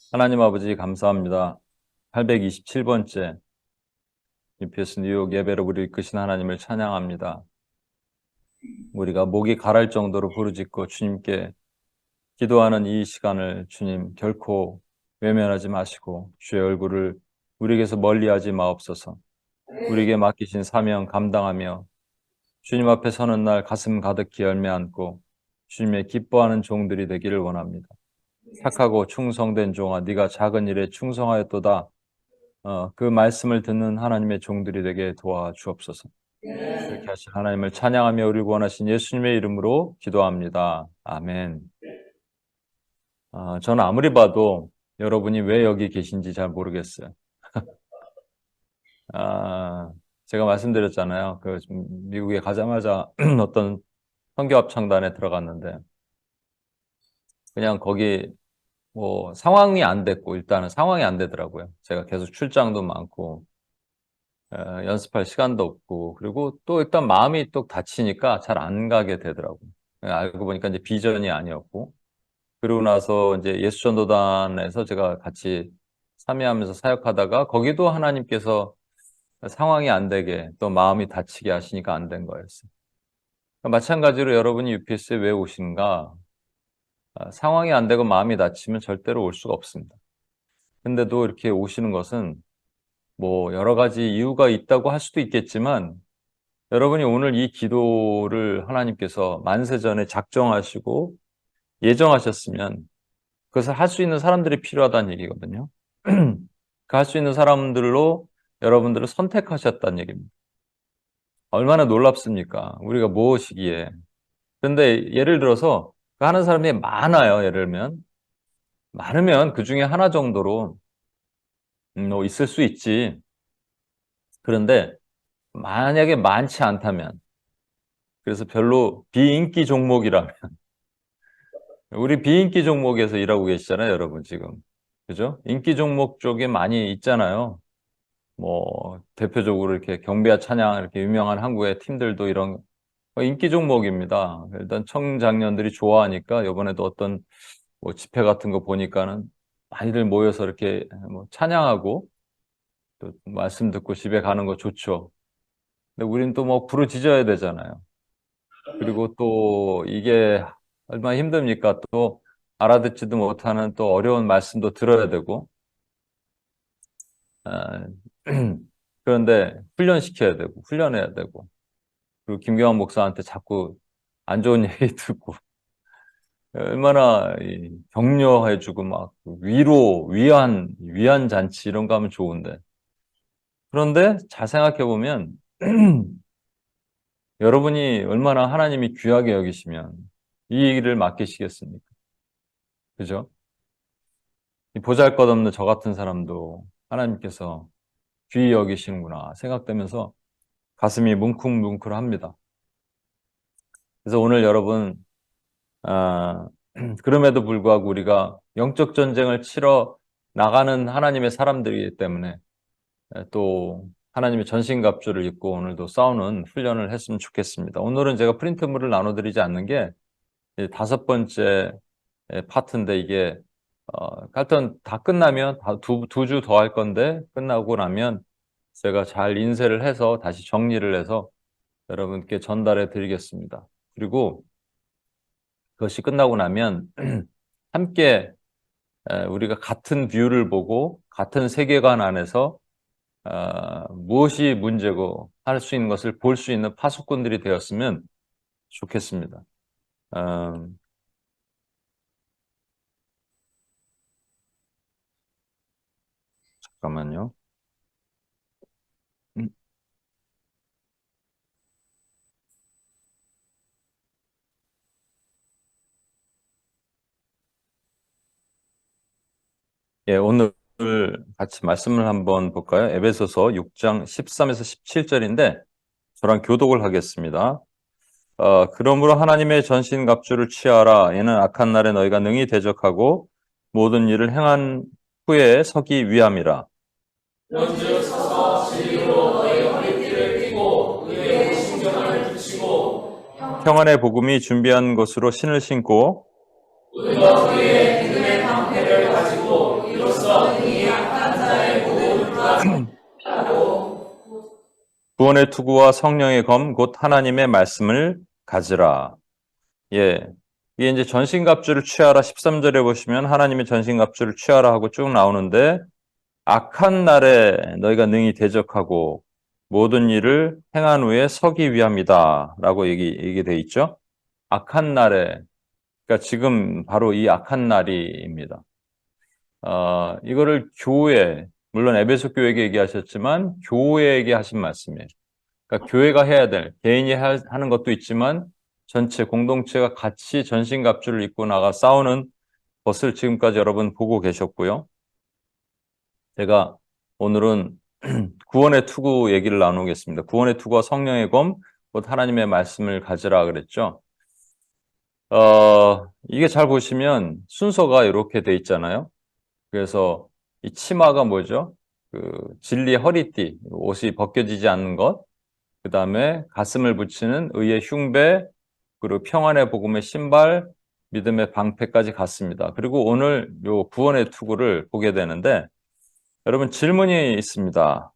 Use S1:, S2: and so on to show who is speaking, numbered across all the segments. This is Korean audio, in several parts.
S1: 하나님 아버지 감사합니다. 827번째 UPS 뉴욕 예배로 우리를 이끄신 하나님을 찬양합니다. 우리가 목이 가랄 정도로 부르짖고 주님께 기도하는 이 시간을 주님 결코 외면하지 마시고 주의 얼굴을 우리에게서 멀리하지 마옵소서. 우리에게 맡기신 사명 감당하며 주님 앞에 서는 날 가슴 가득히 열매 안고 주님의 기뻐하는 종들이 되기를 원합니다. 착하고 충성된 종아, 네가 작은 일에 충성하였도다. 그 말씀을 듣는 하나님의 종들이 되게 도와주옵소서. 그렇게 하실 하나님을 찬양하며 우리를 원하신 예수님의 이름으로 기도합니다. 아멘. 저는 아무리 봐도 여러분이 왜 여기 계신지 잘 모르겠어요. 제가 말씀드렸잖아요. 미국에 가자마자 어떤 선교 합창단에 들어갔는데 그냥 거기 뭐 상황이 안 됐고 일단은 상황이 안 되더라고요. 제가 계속 출장도 많고 연습할 시간도 없고, 그리고 또 일단 마음이 또 다치니까 잘 안 가게 되더라고요. 알고 보니까 이제 비전이 아니었고, 그러고 나서 이제 예수전도단에서 제가 같이 참여하면서 사역하다가 거기도 하나님께서 상황이 안 되게 또 마음이 다치게 하시니까 안 된 거였어요. 마찬가지로 여러분이 UPS에 왜 오신가? 상황이 안 되고 마음이 다치면 절대로 올 수가 없습니다. 근데도 이렇게 오시는 것은 뭐 여러 가지 이유가 있다고 할 수도 있겠지만 여러분이 오늘 이 기도를 하나님께서 만세전에 작정하시고 예정하셨으면 그것을 할 수 있는 사람들이 필요하다는 얘기거든요. 그 할 수 있는 사람들로 여러분들을 선택하셨다는 얘기입니다. 얼마나 놀랍습니까? 우리가 무엇이기에. 그런데 예를 들어서 그 하는 사람이 많아요. 예를 들면 많으면 그 중에 하나 정도로 뭐 있을 수 있지. 그런데 만약에 많지 않다면, 그래서 별로 비인기 종목이라면, 우리 비인기 종목에서 일하고 계시잖아요, 여러분 지금. 그죠? 인기 종목 쪽에 많이 있잖아요. 뭐 대표적으로 이렇게 경배와 찬양 이렇게 유명한 한국의 팀들도 이런 인기 종목입니다. 일단 청장년들이 좋아하니까 이번에도 어떤 뭐 집회 같은 거 보니까는 많이들 모여서 이렇게 뭐 찬양하고 또 말씀 듣고 집에 가는 거 좋죠. 근데 우리는 또 뭐 부르짖어야 되잖아요. 그리고 또 이게 얼마나 힘듭니까? 또 알아듣지도 못하는 또 어려운 말씀도 들어야 되고, 아, 그런데 훈련시켜야 되고, 훈련해야 되고, 그리고 김경환 목사한테 자꾸 안 좋은 얘기 듣고, 얼마나 격려해주고 막 위로, 위안 잔치 이런 거 하면 좋은데. 그런데 잘 생각해보면, 여러분이 얼마나 하나님이 귀하게 여기시면 이 일을 맡기시겠습니까? 그죠? 이 보잘것없는 저 같은 사람도 하나님께서 귀히 여기시는구나 생각되면서 가슴이 뭉클뭉클합니다. 그래서 오늘 여러분, 아, 그럼에도 불구하고 우리가 영적 전쟁을 치러 나가는 하나님의 사람들이기 때문에 또 하나님의 전신갑주를 입고 오늘도 싸우는 훈련을 했으면 좋겠습니다. 오늘은 제가 프린트물을 나눠드리지 않는 게 다섯 번째 파트인데 이게 하여튼 다 끝나면 두 주 더 할 건데 끝나고 나면 제가 잘 인쇄를 해서 다시 정리를 해서 여러분께 전달해 드리겠습니다. 그리고 그것이 끝나고 나면 함께 우리가 같은 뷰를 보고 같은 세계관 안에서 무엇이 문제고 할 수 있는 것을 볼 수 있는 파수꾼들이 되었으면 좋겠습니다. 잠깐만요. 음, 예, 오늘 같이 말씀을 한번 볼까요? 에베소서 6장 13에서 17절인데 저랑 교독을 하겠습니다. 그러므로 하나님의 전신갑주를 취하라. 이는 악한 날에 너희가 능히 대적하고 모든 일을 행한 후에 서기 위함이라.
S2: 먼저 서서 진리로 너희 허리띠를 띠고 의의 신경을 붙이고
S1: 평안의 복음이 준비한 것으로 신을 신고
S2: 은덕 위에 믿음의 방패를 가지고
S1: 구원의 투구와 성령의 검 곧 하나님의 말씀을 가지라. 예. 이게 이제 전신갑주를 취하라 13절에 보시면 하나님의 전신갑주를 취하라 하고 쭉 나오는데 악한 날에 너희가 능히 대적하고 모든 일을 행한 후에 서기 위함이다 라고 얘기되어 있죠. 악한 날에, 그러니까 지금 바로 이 악한 날이입니다. 이거를 교회, 물론 에베소 교회에게 얘기하셨지만 교회에게 하신 말씀이에요. 그러니까 교회가 해야 될, 개인이 하는 것도 있지만 전체 공동체가 같이 전신갑주를 입고 나가 싸우는 것을 지금까지 여러분 보고 계셨고요. 제가 오늘은 구원의 투구 얘기를 나누겠습니다. 구원의 투구와 성령의 검, 곧 하나님의 말씀을 가지라 그랬죠. 이게 잘 보시면 순서가 이렇게 돼 있잖아요. 그래서 이 치마가 뭐죠? 진리의 허리띠, 옷이 벗겨지지 않는 것, 그 다음에 가슴을 붙이는 의의 흉배, 그리고 평안의 복음의 신발, 믿음의 방패까지 갔습니다. 그리고 오늘 요 구원의 투구를 보게 되는데 여러분 질문이 있습니다.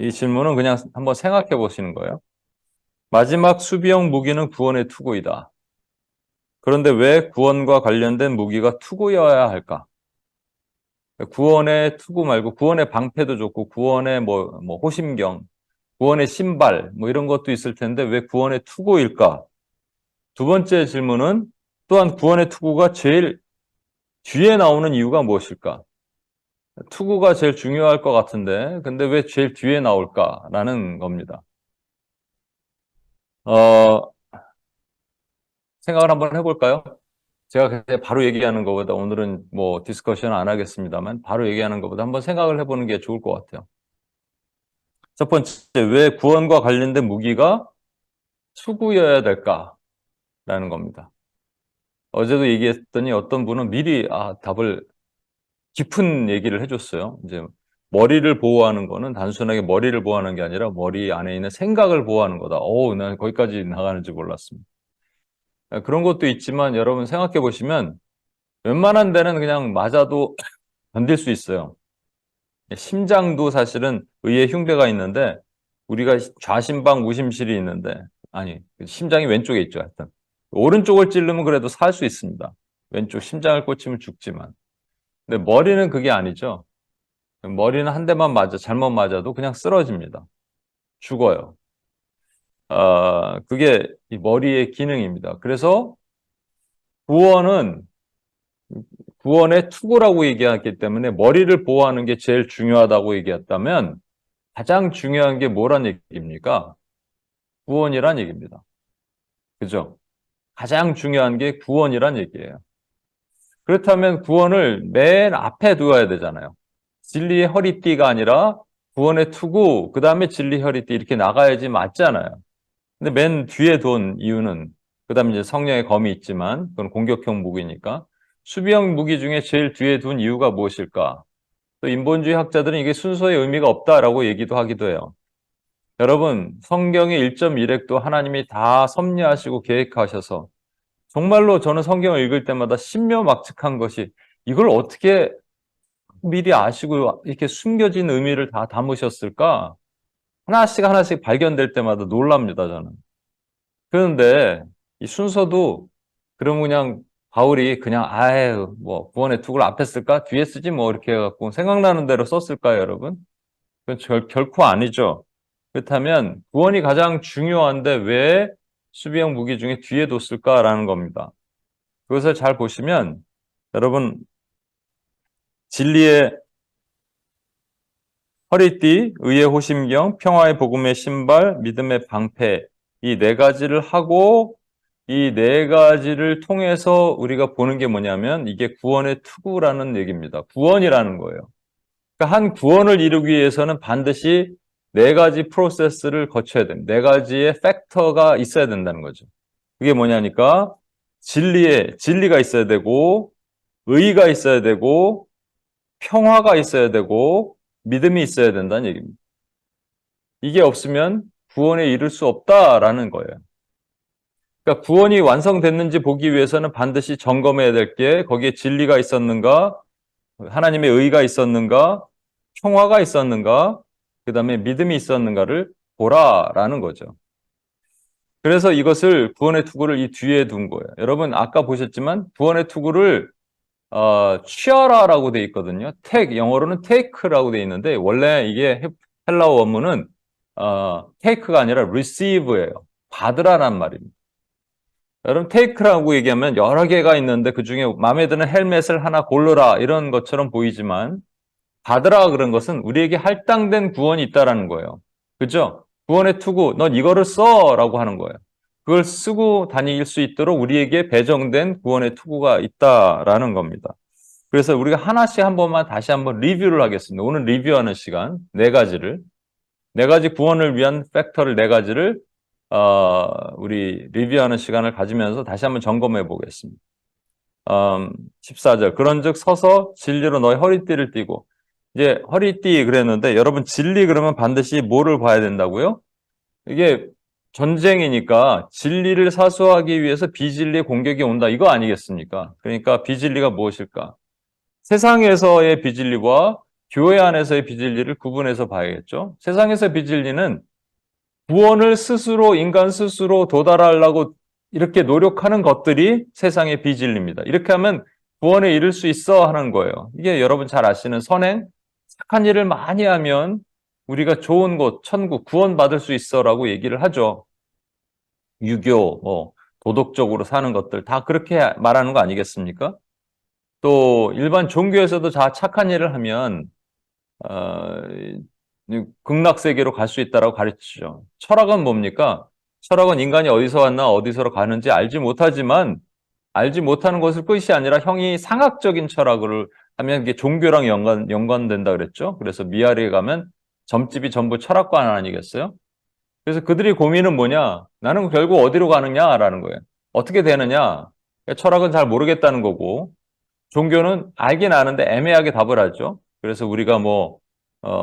S1: 이 질문은 그냥 한번 생각해 보시는 거예요. 마지막 수비형 무기는 구원의 투구이다. 그런데 왜 구원과 관련된 무기가 투구여야 할까? 구원의 투구 말고 구원의 방패도 좋고 구원의 뭐 호심경, 구원의 신발 뭐 이런 것도 있을 텐데 왜 구원의 투구일까? 두 번째 질문은 또한 구원의 투구가 제일 뒤에 나오는 이유가 무엇일까? 투구가 제일 중요할 것 같은데 근데 왜 제일 뒤에 나올까라는 겁니다. 생각을 한번 해볼까요? 제가 그때 바로 얘기하는 것보다 오늘은 뭐 디스커션 안 하겠습니다만 바로 얘기하는 것보다 한번 생각을 해보는 게 좋을 것 같아요. 첫 번째, 왜 구원과 관련된 무기가 투구여야 될까라는 겁니다. 어제도 얘기했더니 어떤 분은 미리 답을 깊은 얘기를 해줬어요. 이제 머리를 보호하는 거는 단순하게 머리를 보호하는 게 아니라 머리 안에 있는 생각을 보호하는 거다. 난 거기까지 나가는지 몰랐습니다. 그런 것도 있지만 여러분 생각해 보시면 웬만한 데는 그냥 맞아도 견딜 수 있어요. 심장도 사실은 의의 흉배가 있는데 우리가 좌심방 무심실이 있는데 아니 심장이 왼쪽에 있죠. 하여튼 오른쪽을 찌르면 그래도 살 수 있습니다. 왼쪽 심장을 꽂히면 죽지만 근데 머리는 그게 아니죠. 머리는 한 대만 잘못 맞아도 그냥 쓰러집니다. 죽어요. 그게 이 머리의 기능입니다. 그래서 구원은 구원의 투구라고 얘기했기 때문에 머리를 보호하는 게 제일 중요하다고 얘기했다면 가장 중요한 게 뭐란 얘기입니까? 구원이란 얘기입니다. 그죠? 가장 중요한 게 구원이란 얘기예요. 그렇다면 구원을 맨 앞에 두어야 되잖아요. 진리의 허리띠가 아니라 구원의 투구, 그 다음에 진리 허리띠 이렇게 나가야지 맞잖아요. 근데 맨 뒤에 둔 이유는 그 다음에 이제 성령의 검이 있지만 그건 공격형 무기니까 수비형 무기 중에 제일 뒤에 둔 이유가 무엇일까? 또 인본주의 학자들은 이게 순서의 의미가 없다라고 얘기도 하기도 해요. 여러분, 성경의 1.1핵도 하나님이 다 섭리하시고 계획하셔서 정말로 저는 성경을 읽을 때마다 신묘막측한 것이 이걸 어떻게 미리 아시고 이렇게 숨겨진 의미를 다 담으셨을까? 하나씩 하나씩 발견될 때마다 놀랍니다, 저는. 그런데 이 순서도 그럼 그냥 바울이 그냥 뭐 구원의 투구를 앞에 쓸까? 뒤에 쓰지 뭐 이렇게 해갖고 생각나는 대로 썼을까요, 여러분? 그건 결코 아니죠. 그렇다면 구원이 가장 중요한데 왜 수비형 무기 중에 뒤에 뒀을까라는 겁니다. 그것을 잘 보시면 여러분 진리의 허리띠, 의의 호심경, 평화의 복음의 신발, 믿음의 방패 이 네 가지를 하고 이 네 가지를 통해서 우리가 보는 게 뭐냐면 이게 구원의 투구라는 얘기입니다. 구원이라는 거예요. 그러니까 한 구원을 이루기 위해서는 반드시 네 가지 프로세스를 거쳐야 됩니다. 네 가지의 팩터가 있어야 된다는 거죠. 그게 뭐냐니까 진리가 있어야 되고 의의가 있어야 되고 평화가 있어야 되고 믿음이 있어야 된다는 얘기입니다. 이게 없으면 구원에 이를 수 없다라는 거예요. 그러니까 구원이 완성됐는지 보기 위해서는 반드시 점검해야 될 게 거기에 진리가 있었는가, 하나님의 의가 있었는가, 평화가 있었는가, 그 다음에 믿음이 있었는가를 보라라는 거죠. 그래서 이것을 구원의 투구를 이 뒤에 둔 거예요. 여러분 아까 보셨지만 구원의 투구를 취하라라고 돼 있거든요. 영어로는 take라고 돼 있는데 원래 이게 헬라어 원문은 take가 아니라 receive예요. 받으라는 말입니다. 여러분 take라고 얘기하면 여러 개가 있는데 그중에 마음에 드는 헬멧을 하나 고르라 이런 것처럼 보이지만 받으라 그런 것은 우리에게 할당된 구원이 있다라는 거예요. 그죠? 구원의 투구, 넌 이거를 써라고 하는 거예요. 그걸 쓰고 다닐 수 있도록 우리에게 배정된 구원의 투구가 있다라는 겁니다. 그래서 우리가 하나씩 한 번만 다시 한번 리뷰를 하겠습니다. 오늘 리뷰하는 시간 네 가지 구원을 위한 팩터를 네 가지를 우리 리뷰하는 시간을 가지면서 다시 한번 점검해 보겠습니다. 14절 그런즉 서서 진리로 너의 허리띠를 띠고 이제 허리띠 그랬는데 여러분 진리 그러면 반드시 뭐를 봐야 된다고요? 이게 전쟁이니까 진리를 사수하기 위해서 비진리의 공격이 온다 이거 아니겠습니까? 그러니까 비진리가 무엇일까? 세상에서의 비진리와 교회 안에서의 비진리를 구분해서 봐야겠죠. 세상에서의 비진리는 구원을 인간 스스로 도달하려고 이렇게 노력하는 것들이 세상의 비진리입니다. 이렇게 하면 구원에 이를 수 있어 하는 거예요. 이게 여러분 잘 아시는 선행, 착한 일을 많이 하면 우리가 좋은 곳, 천국, 구원받을 수 있어라고 얘기를 하죠. 유교, 도덕적으로 사는 것들 다 그렇게 말하는 거 아니겠습니까? 또 일반 종교에서도 다 착한 일을 하면 극락세계로 갈 수 있다라고 가르치죠. 철학은 뭡니까? 철학은 인간이 어디서 왔나 어디서로 가는지 알지 못하지만 알지 못하는 것을 끝이 아니라 형이 상학적인 철학을 하면 이게 종교랑 연관된다 그랬죠. 그래서 미아리에 가면 점집이 전부 철학관 아니겠어요? 그래서 그들이 고민은 뭐냐? 나는 결국 어디로 가느냐라는 거예요. 어떻게 되느냐? 철학은 잘 모르겠다는 거고 종교는 알긴 아는데 애매하게 답을 하죠. 그래서 우리가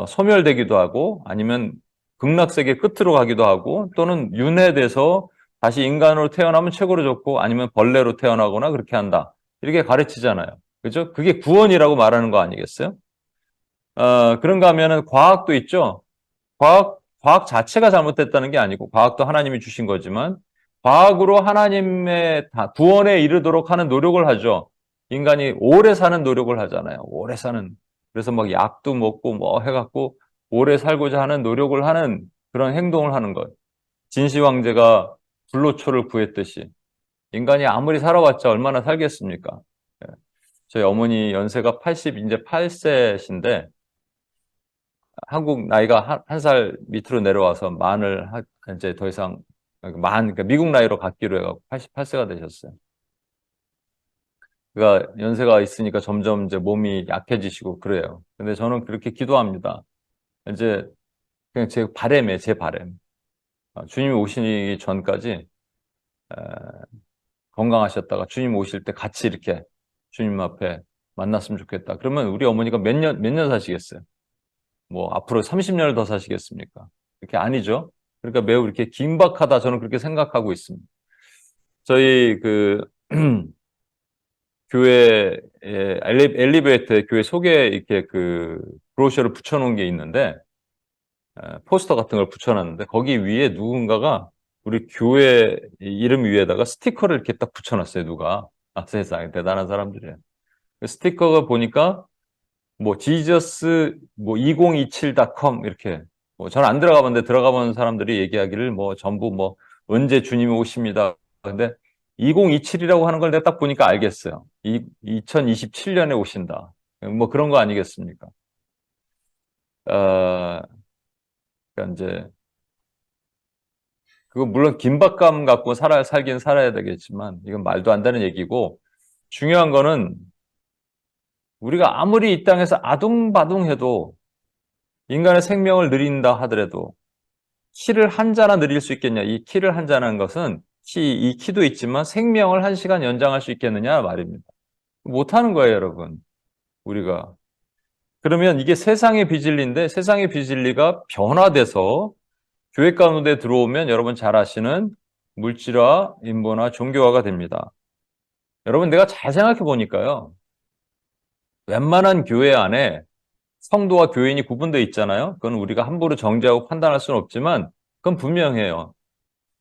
S1: 소멸되기도 하고 아니면 극락세계 끝으로 가기도 하고 또는 윤회돼서 다시 인간으로 태어나면 최고로 좋고 아니면 벌레로 태어나거나 그렇게 한다. 이렇게 가르치잖아요. 그죠? 그게 구원이라고 말하는 거 아니겠어요? 그런가 하면은 과학도 있죠. 과학 자체가 잘못됐다는 게 아니고 과학도 하나님이 주신 거지만 과학으로 하나님의 구원에 이르도록 하는 노력을 하죠. 인간이 오래 사는 노력을 하잖아요. 오래 사는. 그래서 막 약도 먹고 해갖고 오래 살고자 하는 노력을 하는 그런 행동을 하는 것. 진시 황제가 불로초를 구했듯이 인간이 아무리 살아왔자 얼마나 살겠습니까? 예. 저희 어머니 연세가 이제 8세신데 한국 나이가 한 살 밑으로 내려와서 이제 더 이상 그러니까 미국 나이로 갖기로 해갖고 88세가 되셨어요. 그러니까 연세가 있으니까 점점 이제 몸이 약해지시고 그래요. 근데 저는 그렇게 기도합니다. 이제 그냥 제 바램. 주님이 오시기 전까지 건강하셨다가 주님 오실 때 같이 이렇게 주님 앞에 만났으면 좋겠다. 그러면 우리 어머니가 몇 년 사시겠어요? 앞으로 30년을 더 사시겠습니까? 그렇게 아니죠. 그러니까 매우 이렇게 긴박하다 저는 그렇게 생각하고 있습니다. 저희 교회 엘리베이터에 교회 소개 이렇게 브로셔를 붙여놓은 게 있는데 포스터 같은 걸 붙여놨는데 거기 위에 누군가가 우리 교회 이름 위에다가 스티커를 이렇게 딱 붙여놨어요. 누가 세상에 대단한 사람들이에요. 그 스티커가 보니까 Jesus 2027.com 이렇게 저는 안 들어가 봤는데 들어가 본 사람들이 얘기하기를 전부 언제 주님이 오십니다. 근데 2027이라고 하는 걸 내가 딱 보니까 알겠어요. 2027년에 오신다. 그런 거 아니겠습니까? 그러니까 이제 그거 물론 긴박감 갖고 살긴 살아야 되겠지만 이건 말도 안 되는 얘기고 중요한 거는 우리가 아무리 이 땅에서 아둥바둥해도 인간의 생명을 누린다 하더라도 키를 한 자나 누릴 수 있겠냐? 이 키를 한 자는 것은 이 키도 있지만 생명을 1시간 연장할 수 있겠느냐 말입니다. 못하는 거예요, 여러분. 우리가. 그러면 이게 세상의 비진리인데 세상의 비진리가 변화돼서 교회 가운데 들어오면 여러분 잘 아시는 물질화, 인본화, 종교화가 됩니다. 여러분 내가 잘 생각해 보니까요. 웬만한 교회 안에 성도와 교인이 구분되어 있잖아요. 그건 우리가 함부로 정죄하고 판단할 수는 없지만 그건 분명해요.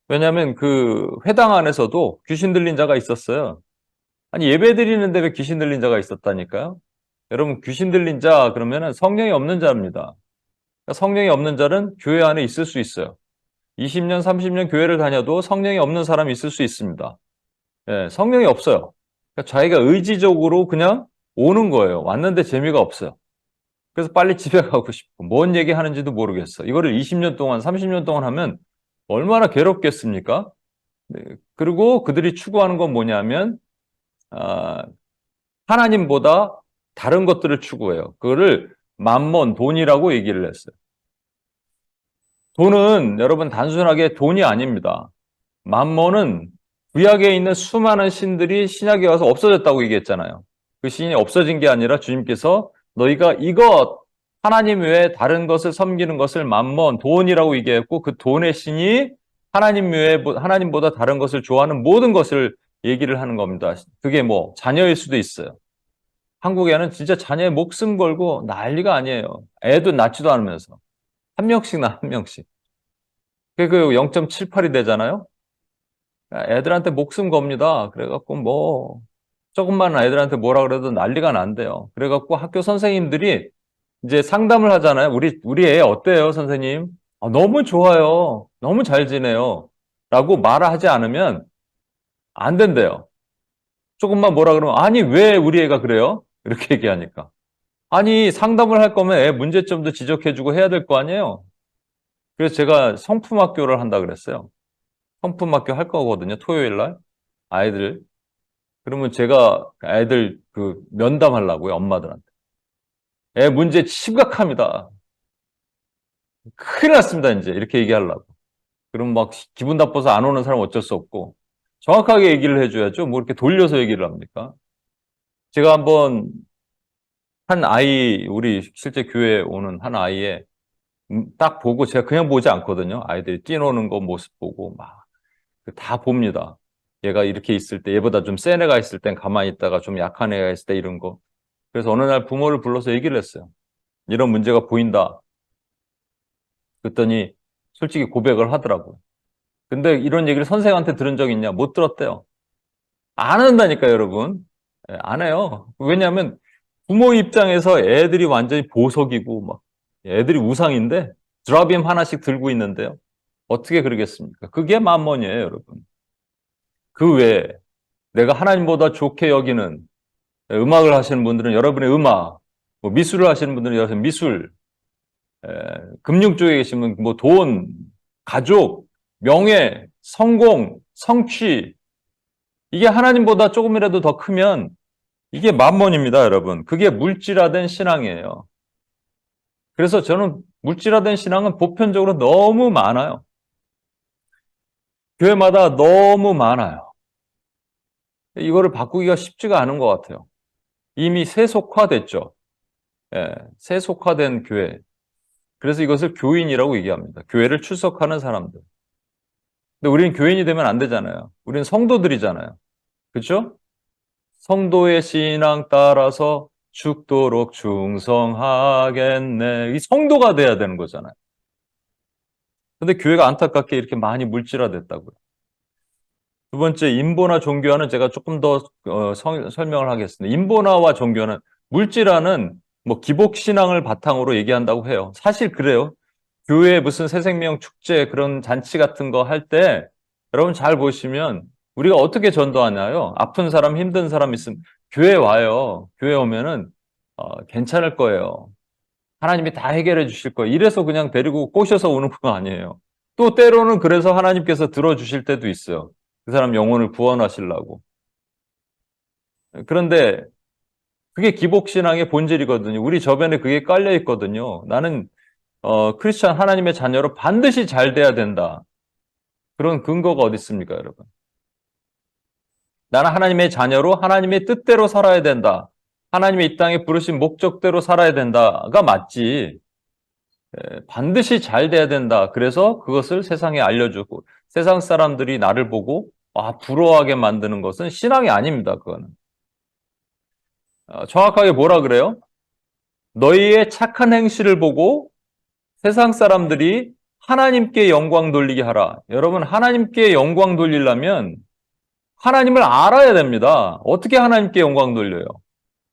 S1: 왜냐하면 그 회당 안에서도 귀신 들린 자가 있었어요. 아니, 예배 드리는데 왜 귀신 들린 자가 있었다니까요? 여러분, 귀신 들린 자 그러면은 성령이 없는 자입니다. 그러니까 성령이 없는 자는 교회 안에 있을 수 있어요. 20년, 30년 교회를 다녀도 성령이 없는 사람이 있을 수 있습니다. 예, 성령이 없어요. 그러니까 자기가 의지적으로 그냥 오는 거예요. 왔는데 재미가 없어요. 그래서 빨리 집에 가고 싶고, 뭔 얘기 하는지도 모르겠어. 이거를 20년 동안, 30년 동안 하면 얼마나 괴롭겠습니까? 네, 그리고 그들이 추구하는 건 뭐냐면, 아, 하나님보다 다른 것들을 추구해요. 그거를 만몬, 돈이라고 얘기를 했어요. 돈은 여러분 단순하게 돈이 아닙니다. 만몬은 구약에 있는 수많은 신들이 신약에 와서 없어졌다고 얘기했잖아요. 그 신이 없어진 게 아니라 주님께서 너희가 이것 하나님 외에 다른 것을 섬기는 것을 만몬, 돈이라고 얘기했고 그 돈의 신이 하나님 외에 하나님보다 다른 것을 좋아하는 모든 것을 얘기를 하는 겁니다. 그게 뭐 자녀일 수도 있어요. 한국에는 진짜 자녀의 목숨 걸고 난리가 아니에요. 애도 낳지도 않으면서. 한 명씩 나, 한 명씩. 그 0.78이 되잖아요? 애들한테 목숨 겁니다. 그래갖고 뭐, 조금만 애들한테 뭐라 그래도 난리가 난대요. 그래갖고 학교 선생님들이 이제 상담을 하잖아요. 우리 애 어때요, 선생님? 아, 너무 좋아요. 너무 잘 지내요. 라고 말하지 않으면 안 된대요. 조금만 뭐라 그러면, 아니, 왜 우리 애가 그래요? 이렇게 얘기하니까. 아니, 상담을 할 거면 애 문제점도 지적해주고 해야 될 거 아니에요? 그래서 제가 성품학교를 한다 그랬어요. 성품학교 할 거거든요. 토요일 날. 아이들. 그러면 제가 애들 그 면담하려고요. 엄마들한테. 애 문제 심각합니다. 큰일 났습니다. 이제 이렇게 얘기하려고. 그럼 막 기분 나빠서 안 오는 사람 어쩔 수 없고 정확하게 얘기를 해줘야죠. 뭐 이렇게 돌려서 얘기를 합니까? 제가 한번 한 아이, 우리 실제 교회에 오는 한 아이의 딱 보고 제가 그냥 보지 않거든요. 아이들이 뛰노는 거 모습 보고 막 다 봅니다. 얘가 이렇게 있을 때, 얘보다 좀 센 애가 있을 땐 가만히 있다가 좀 약한 애가 있을 때 이런 거. 그래서 어느 날 부모를 불러서 얘기를 했어요. 이런 문제가 보인다. 그랬더니 솔직히 고백을 하더라고요. 근데 이런 얘기를 선생한테 들은 적 있냐? 못 들었대요. 안 한다니까요, 여러분. 예, 안 해요. 왜냐하면 부모 입장에서 애들이 완전히 보석이고 막 애들이 우상인데 드라빔 하나씩 들고 있는데요. 어떻게 그러겠습니까? 그게 만몬이에요, 여러분. 그 외에 내가 하나님보다 좋게 여기는 음악을 하시는 분들은 여러분의 음악, 뭐 미술을 하시는 분들은 여러분의 미술, 에, 금융 쪽에 계시면 뭐 돈, 가족, 명예, 성공, 성취 이게 하나님보다 조금이라도 더 크면 이게 만몬입니다, 여러분. 그게 물질화된 신앙이에요. 그래서 저는 물질화된 신앙은 보편적으로 너무 많아요. 교회마다 너무 많아요. 이거를 바꾸기가 쉽지가 않은 것 같아요. 이미 세속화됐죠. 예, 세속화된 교회. 그래서 이것을 교인이라고 얘기합니다. 교회를 출석하는 사람들. 근데 우리는 교인이 되면 안 되잖아요. 우리는 성도들이잖아요. 그렇죠? 성도의 신앙 따라서 죽도록 충성하겠네. 이 성도가 돼야 되는 거잖아요. 근데 교회가 안타깝게 이렇게 많이 물질화됐다고요. 두 번째, 인본화 종교화는 제가 조금 더 설명을 하겠습니다. 인본화와 종교화는 물질화는 뭐 기복신앙을 바탕으로 얘기한다고 해요. 사실 그래요. 교회에 무슨 새생명 축제 그런 잔치 같은 거 할 때 여러분 잘 보시면 우리가 어떻게 전도하나요? 아픈 사람, 힘든 사람 있으면 교회 와요. 교회 오면은 괜찮을 거예요. 하나님이 다 해결해 주실 거예요. 이래서 그냥 데리고 꼬셔서 오는 거 아니에요. 또 때로는 그래서 하나님께서 들어주실 때도 있어요. 그 사람 영혼을 구원하시려고. 그런데 그게 기복신앙의 본질이거든요. 우리 저변에 그게 깔려 있거든요. 나는 크리스천 하나님의 자녀로 반드시 잘 돼야 된다. 그런 근거가 어디 있습니까, 여러분? 나는 하나님의 자녀로 하나님의 뜻대로 살아야 된다. 하나님의 이 땅에 부르신 목적대로 살아야 된다가 맞지. 반드시 잘 돼야 된다. 그래서 그것을 세상에 알려주고 세상 사람들이 나를 보고 부러워하게 만드는 것은 신앙이 아닙니다. 그거는. 정확하게 뭐라 그래요? 너희의 착한 행실을 보고 세상 사람들이 하나님께 영광 돌리게 하라. 여러분, 하나님께 영광 돌리려면 하나님을 알아야 됩니다. 어떻게 하나님께 영광 돌려요?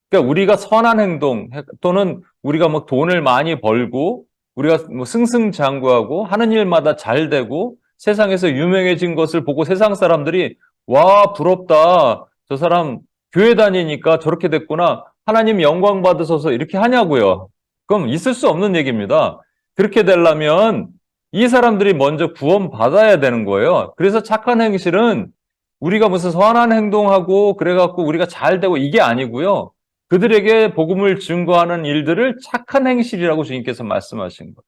S1: 그러니까 우리가 선한 행동 또는 우리가 뭐 돈을 많이 벌고 우리가 뭐 승승장구하고 하는 일마다 잘 되고 세상에서 유명해진 것을 보고 세상 사람들이 와, 부럽다. 저 사람 교회 다니니까 저렇게 됐구나. 하나님 영광 받으셔서 이렇게 하냐고요. 그럼 있을 수 없는 얘기입니다. 그렇게 되려면 이 사람들이 먼저 구원받아야 되는 거예요. 그래서 착한 행실은 우리가 무슨 선한 행동하고 그래갖고 우리가 잘 되고 이게 아니고요. 그들에게 복음을 증거하는 일들을 착한 행실이라고 주님께서 말씀하신 것.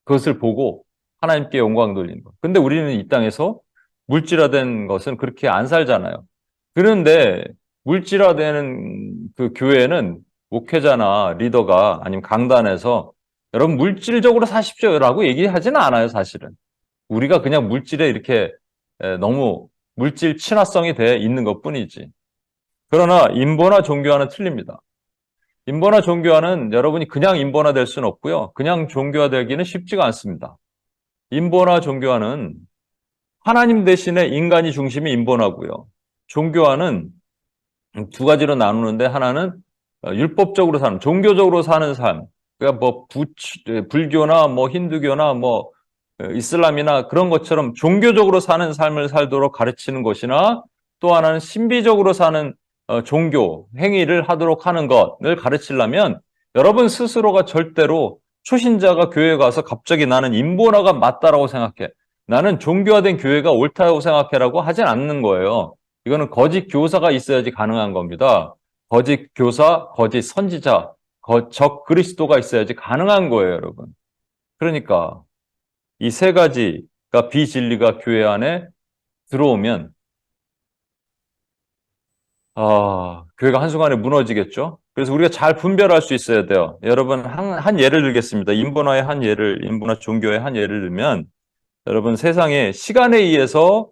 S1: 그것을 보고 하나님께 영광 돌리는 것. 근데 우리는 이 땅에서 물질화된 것은 그렇게 안 살잖아요. 그런데 물질화되는 그 교회는 목회자나 리더가 아니면 강단에서 여러분 물질적으로 사십시오라고 얘기하지는 않아요, 사실은. 우리가 그냥 물질에 이렇게 너무 물질 친화성이 돼 있는 것뿐이지. 그러나 인본화 종교화는 틀립니다. 인본화 종교화는 여러분이 그냥 인본화 될 수는 없고요. 그냥 종교화 되기는 쉽지가 않습니다. 인본화 종교화는 하나님 대신에 인간이 중심이 인본화고요. 종교화는 두 가지로 나누는데 하나는 율법적으로 사는, 종교적으로 사는 삶. 그러니까 뭐 불교나 뭐 힌두교나 뭐 이슬람이나 그런 것처럼 종교적으로 사는 삶을 살도록 가르치는 것이나 또 하나는 신비적으로 사는 종교 행위를 하도록 하는 것을 가르치려면 여러분 스스로가 절대로 초신자가 교회에 가서 갑자기 나는 인본화가 맞다라고 생각해. 나는 종교화된 교회가 옳다고 생각해라고 하진 않는 거예요. 이거는 거짓 교사가 있어야지 가능한 겁니다. 거짓 교사, 거짓 선지자, 적 그리스도가 있어야지 가능한 거예요, 여러분. 그러니까 이 세 가지가 비진리가 교회 안에 들어오면 교회가 한순간에 무너지겠죠. 그래서 우리가 잘 분별할 수 있어야 돼요. 여러분 한 예를 들겠습니다. 인본화의 한 예를, 인본화 종교의 한 예를 들면 여러분 세상에 시간에 의해서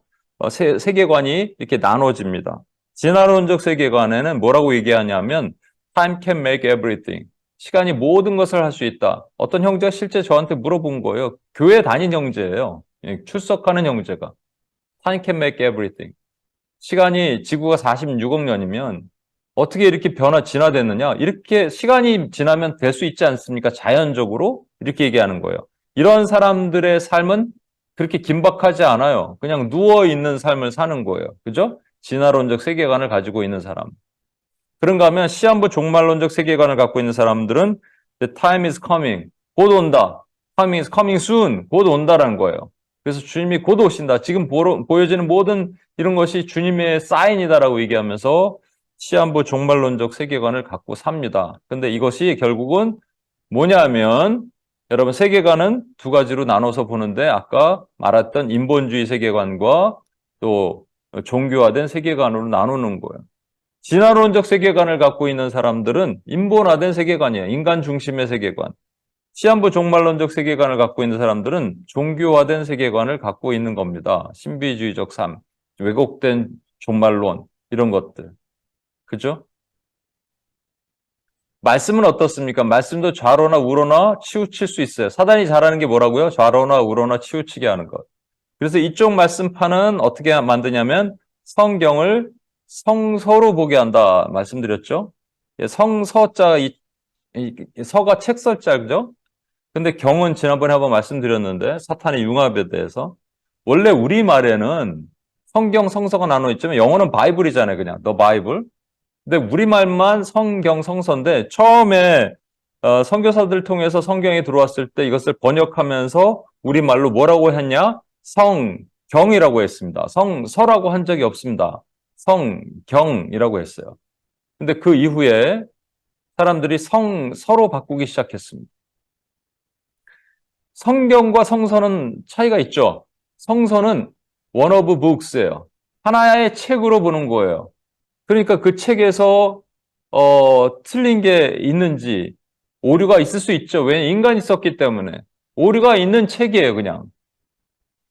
S1: 세계관이 이렇게 나눠집니다. 진화론적 세계관에는 뭐라고 얘기하냐면 time can make everything. 시간이 모든 것을 할 수 있다. 어떤 형제가 실제 저한테 물어본 거예요. 교회 다닌 형제예요. 출석하는 형제가. time can make everything. 시간이 지구가 46억 년이면 어떻게 이렇게 진화됐느냐? 이렇게 시간이 지나면 될 수 있지 않습니까? 자연적으로 이렇게 얘기하는 거예요. 이런 사람들의 삶은 그렇게 긴박하지 않아요. 그냥 누워있는 삶을 사는 거예요. 그죠? 진화론적 세계관을 가지고 있는 사람. 그런가 하면 시한부 종말론적 세계관을 갖고 있는 사람들은 The time is coming. 곧 온다. Time is coming soon. 곧 온다라는 거예요. 그래서 주님이 곧 오신다. 지금 보여지는 모든 이런 것이 주님의 사인이다라고 얘기하면서 시한부 종말론적 세계관을 갖고 삽니다. 근데 이것이 결국은 뭐냐면 여러분 세계관은 두 가지로 나눠서 보는데 아까 말했던 인본주의 세계관과 또 종교화된 세계관으로 나누는 거예요. 진화론적 세계관을 갖고 있는 사람들은 인본화된 세계관이에요. 인간 중심의 세계관. 시한부 종말론적 세계관을 갖고 있는 사람들은 종교화된 세계관을 갖고 있는 겁니다. 신비주의적 삶, 왜곡된 종말론 이런 것들. 그죠? 말씀은 어떻습니까? 말씀도 좌로나 우로나 치우칠 수 있어요. 사단이 잘하는 게 뭐라고요? 좌로나 우로나 치우치게 하는 것. 그래서 이쪽 말씀판은 어떻게 만드냐면 성경을 성서로 보게 한다 말씀드렸죠. 성서자, 서가 책설자죠. 근데 경은 지난번에 한번 말씀드렸는데 사탄의 융합에 대해서 원래 우리말에는 성경, 성서가 나눠 있지만 영어는 바이블이잖아요. 그냥 The Bible. 근데 우리말만 성경, 성서인데 처음에 선교사들 통해서 성경이 들어왔을 때 이것을 번역하면서 우리말로 뭐라고 했냐? 성경이라고 했습니다. 성서라고 한 적이 없습니다. 성경이라고 했어요. 근데 그 이후에 사람들이 성서로 바꾸기 시작했습니다. 성경과 성서는 차이가 있죠. 성서는 one of books예요. 하나의 책으로 보는 거예요. 그러니까 그 책에서 틀린 게 있는지 오류가 있을 수 있죠. 왜 인간이 썼기 때문에 오류가 있는 책이에요, 그냥.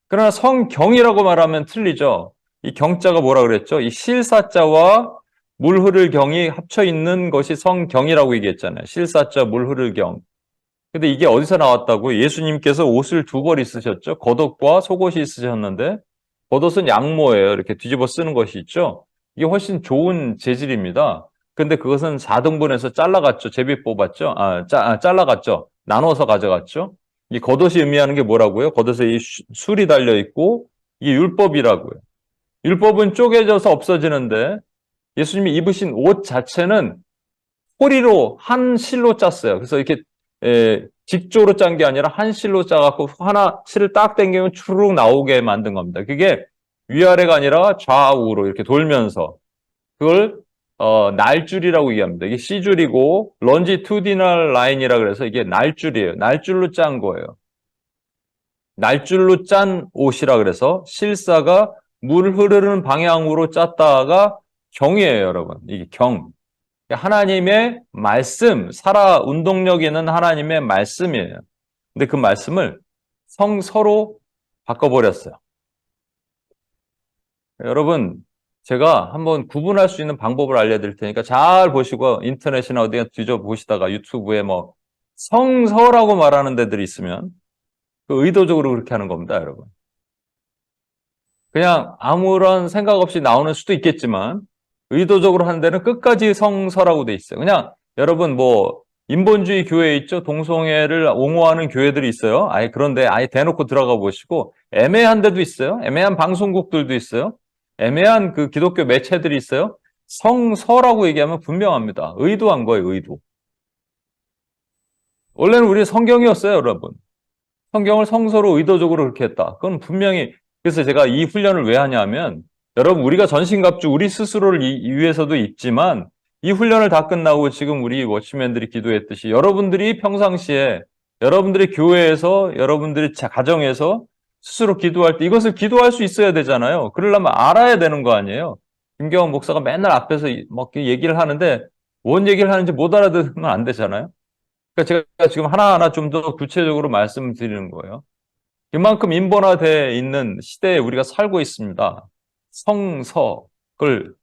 S1: 그러나 성경이라고 말하면 틀리죠. 이 경자가 뭐라 그랬죠? 이 실사자와 물 흐를 경이 합쳐 있는 것이 성경이라고 얘기했잖아요. 실사자, 물 흐를 경. 근데 이게 어디서 나왔다고? 예수님께서 옷을 두 벌 있으셨죠? 겉옷과 속옷이 있으셨는데, 겉옷은 양모예요. 이렇게 뒤집어 쓰는 것이 있죠? 이게 훨씬 좋은 재질입니다. 근데 그것은 4등분해서 잘라갔죠. 제비 뽑았죠? 잘라갔죠. 나눠서 가져갔죠. 이 겉옷이 의미하는 게 뭐라고요? 겉옷에 이 술이 달려 있고, 이게 율법이라고요. 율법은 쪼개져서 없어지는데, 예수님이 입으신 옷 자체는 꼬리로 한 실로 짰어요. 그래서 이렇게 직조로 짠 게 아니라 한 실로 짜갖고 하나 실을 딱 당기면 추르륵 나오게 만든 겁니다. 그게 위아래가 아니라 좌우로 이렇게 돌면서 그걸 날줄이라고 얘기합니다. 이게 C줄이고 longitudinal line이라 그래서 이게 날줄이에요. 날줄로 짠 거예요. 날줄로 짠 옷이라 그래서 실사가 물 흐르는 방향으로 짰다가 경이에요, 여러분. 이게 경. 하나님의 말씀, 살아 운동력 있는 하나님의 말씀이에요. 근데 그 말씀을 성서로 바꿔버렸어요. 여러분, 제가 한번 구분할 수 있는 방법을 알려드릴 테니까 잘 보시고 인터넷이나 어디가 뒤져보시다가 유튜브에 뭐 성서라고 말하는 데들이 있으면 그 의도적으로 그렇게 하는 겁니다, 여러분. 그냥 아무런 생각 없이 나오는 수도 있겠지만 의도적으로 하는 데는 끝까지 성서라고 돼 있어요. 그냥 여러분 뭐 인본주의 교회 있죠? 동성애를 옹호하는 교회들이 있어요. 아예 그런데 아예 대놓고 들어가 보시고 애매한 데도 있어요. 애매한 방송국들도 있어요. 애매한 그 기독교 매체들이 있어요. 성서라고 얘기하면 분명합니다. 의도한 거예요, 의도. 원래는 우리 성경이었어요, 여러분. 성경을 성서로 의도적으로 그렇게 했다. 그건 분명히, 그래서 제가 이 훈련을 왜 하냐면, 여러분, 우리가 전신갑주, 우리 스스로를 위해서도 있지만, 이 훈련을 다 끝나고 지금 우리 워치맨들이 기도했듯이, 여러분들이 평상시에, 여러분들이 교회에서, 여러분들이 가정에서 스스로 기도할 때 이것을 기도할 수 있어야 되잖아요. 그러려면 알아야 되는 거 아니에요. 김경원 목사가 맨날 앞에서 막 얘기를 하는데, 뭔 얘기를 하는지 못 알아듣으면 안 되잖아요. 그러니까 제가 지금 하나하나 좀 더 구체적으로 말씀드리는 거예요. 이만큼 인본화되어 있는 시대에 우리가 살고 있습니다. 성서, 글.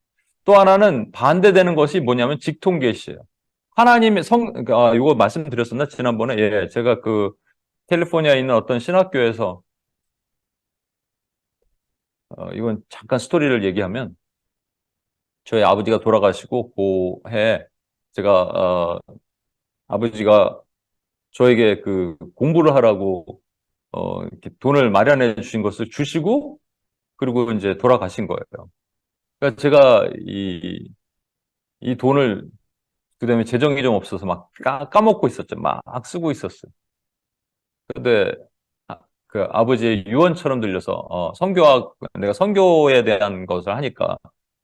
S1: 또 하나는 반대되는 것이 뭐냐면 직통계시예요. 하나님의 이거 말씀드렸었나? 지난번에? 예, 제가 그 캘리포니아에 있는 어떤 신학교에서, 이건 잠깐 스토리를 얘기하면, 저희 아버지가 돌아가시고, 그 해에 제가, 아버지가 저에게 그 공부를 하라고 이렇게 돈을 마련해 주신 것을 주시고, 그리고 이제 돌아가신 거예요. 그러니까 제가 이 돈을, 그다음에 재정이 좀 없어서 막 까먹고 있었죠. 막 쓰고 있었어요. 근데 그 아버지의 유언처럼 들려서, 내가 선교에 대한 것을 하니까